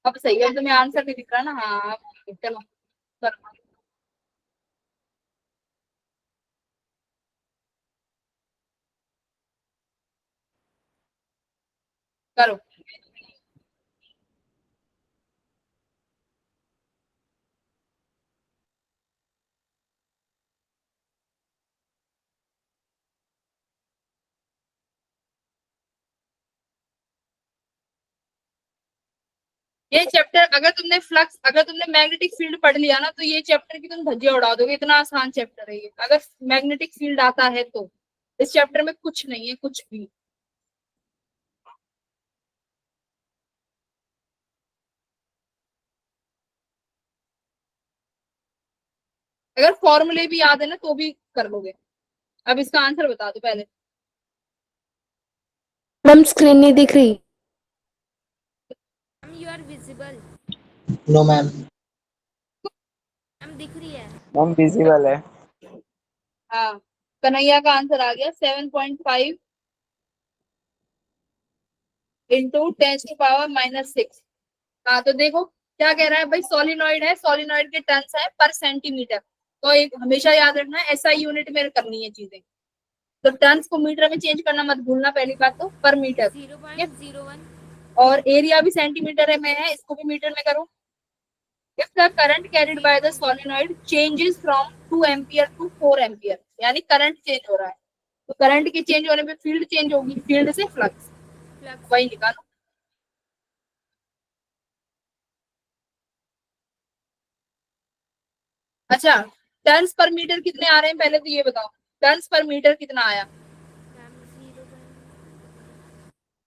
अब सही है, तुम्हें आंसर भी दिख रहा है ना, हाँ चलो करो। करो ये चैप्टर अगर तुमने मैग्नेटिक फील्ड पढ़ लिया ना, तो ये चैप्टर की तुम धज्जियां उड़ा दोगे, इतना आसान चैप्टर है ये। अगर मैग्नेटिक फील्ड आता है तो इस चैप्टर में कुछ नहीं है, कुछ भी। अगर फॉर्मूले भी याद है ना तो भी कर लोगे। अब इसका आंसर बता दो पहले। मैम स्क्रीन नहीं दिख रही। Ma'am you are visible. No ma'am. Ma'am दिख रही है। मैम विजिबल है। हाँ, कन्हैया का आंसर आ गया 7.5 इंटू 10⁻⁻6। हाँ, तो देखो क्या कह रहा है भाई, सोलिनॉइड है, सोलिनॉइड के टर्न्स है पर सेंटीमीटर। तो एक हमेशा याद रखना है, एसआई यूनिट में करनी है चीजें। तो टर्न्स को मीटर में चेंज करना मत भूलना, पहली बात तो पर मीटर। 0.01। और एरिया भी सेंटीमीटर में है, इसको भी मीटर में करो। If the current carried by the solenoid changes from 2 ampere to 4 ampere, यानी करंट चेंज हो रहा है, तो करंट के चेंज होने पे फील्ड चेंज होगी, फील्ड से फ्लक्स, वही निकालो। अच्छा, टर्न्स पर मीटर कितने आ रहे हैं पहले तो ये बताओ, टर्न्स पर मीटर कितना आया? मैम 0.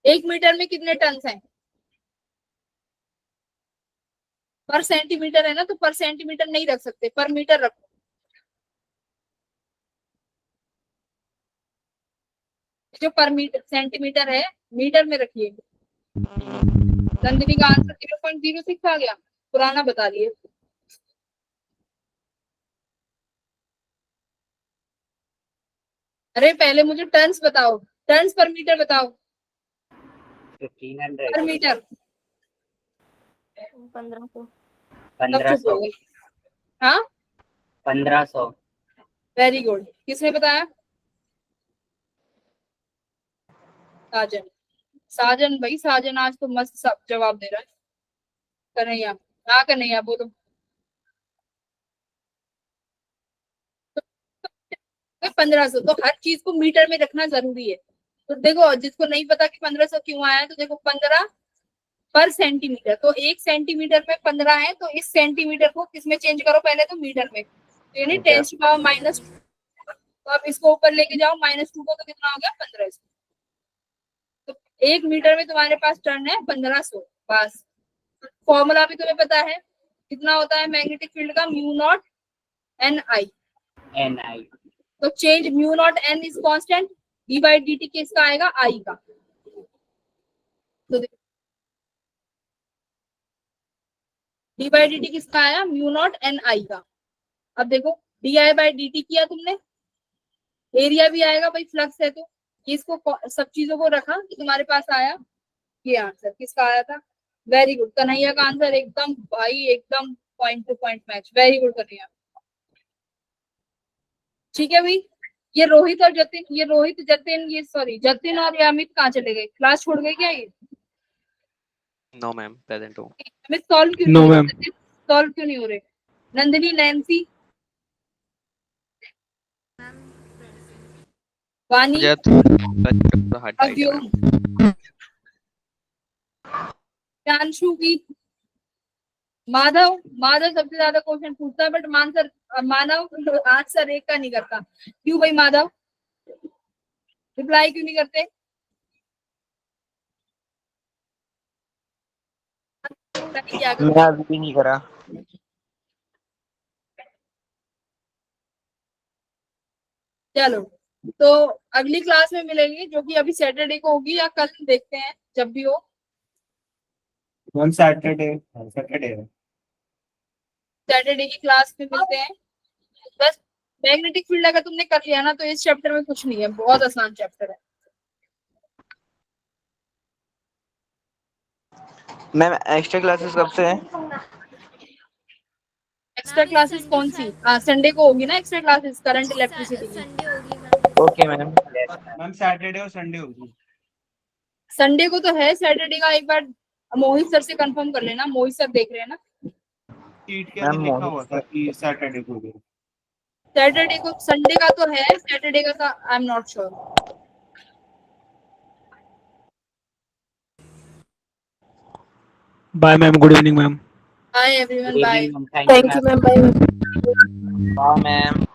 1 मीटर में कितने टर्न्स हैं? पर सेंटीमीटर है ना, तो पर सेंटीमीटर नहीं रख सकते, पर मीटर रखो। जो पर मीटर सेंटीमीटर है, मीटर में रखिए। नंदिनी का आंसर 0.06 आ गया, पुराना बता दिए। अरे पहले मुझे टर्न्स बताओ, टर्न्स पर मीटर बताओ। 1500। पर मीटर 1500। सब चुप हो गए। हाँ, 1500। Very good. किसने बताया? साजन। साजन भाई, साजन आज तो मस्त सब जवाब दे रहा है। कन्हैया, हाँ कन्हैया बोलो। 1500, तो हर चीज को मीटर में रखना जरूरी है। तो देखो, जिसको नहीं पता कि 1500 क्यों आया है, तो देखो 15 पर सेंटीमीटर, तो 1 सेंटीमीटर में 15 है, तो इस सेंटीमीटर को किसमें चेंज करो पहले तो मीटर में, तो यानी 10⁻²। तो अब इसको ऊपर लेके जाओ -2 को, तो कितना हो गया 1500। तो 1 मीटर में तुम्हारे पास टर्न है 1500। बस, फॉर्मूला भी तुम्हें पता है, कितना होता है मैग्नेटिक फील्ड का, μ0 NI। NI। तो change μ0 N is constant, d/dt किसका आएगा, I का। तो d/dt किसका आया, μ0 NI का। अब देखो di/dt किया तुमने, एरिया भी आएगा भाई, फ्लक्स है तो इसको सब चीजों को रखा तो तुम्हारे पास आया ये आंसर। किसका आया था? वेरी गुड, कन्हैया का आंसर एकदम भाई, एकदम point two point match. Very good Kanhaiya. ठीक है भाई, ये रोहित और जतिन, ये रोहित जतिन, ये सॉरी जतिन और ये अमित कहाँ चले गए? क्लास छोड़ गए क्या ये? नो मैम, प्रेजेंट हूँ। अमित सॉल्व क्यों नो नहीं हो मैम। रहे? सॉल्व क्यों नहीं हो रहे? नंदिनी, नैन्सी, वानी, अव्योम, प्रांशु की, माधव। माधव सबसे ज्यादा क्वेश्चन पूछता है, बट मानव आंसर एक का नहीं करता। क्यों भाई माधव, रिप्लाई क्यों नहीं करते? क्या मैं करते? अभी भी नहीं करा। चलो, तो अगली क्लास में मिलेंगे, जो कि अभी सैटरडे को होगी या कल, देखते हैं जब भी हो। मैम सैटरडे है। सैटरडे की क्लास में मिलते हैं। बस मैग्नेटिक फील्ड अगर तुमने कर लिया ना, तो इस चैप्टर में कुछ नहीं है, बहुत आसान चैप्टर है। मैम एक्स्ट्रा क्लासेस कब से हैं? एक्स्ट्रा क्लासेस कौन सी? संडे को होगी ना एक्स्ट्रा क्लासेस, करंट इलेक्ट्रिसिटी की। संडे होगी ma'am. Okay ma'am. Ma'am Saturday और संडे होगी। संडे को तो है, सैटरडे का एक बार मोहित सर से कंफर्म कर लेना, मोहित सर देख रहे हैं ना। शीट के मैम अंदर लिखा मोहित हुआ था कि सैटरडे को होगी। सैटरडे को, संडे का तो है, सैटरडे का तो I am not sure. Bye ma'am, good evening ma'am. Bye everyone, bye. Good evening, ma'am. Thank you ma'am, bye. हाँ मैम।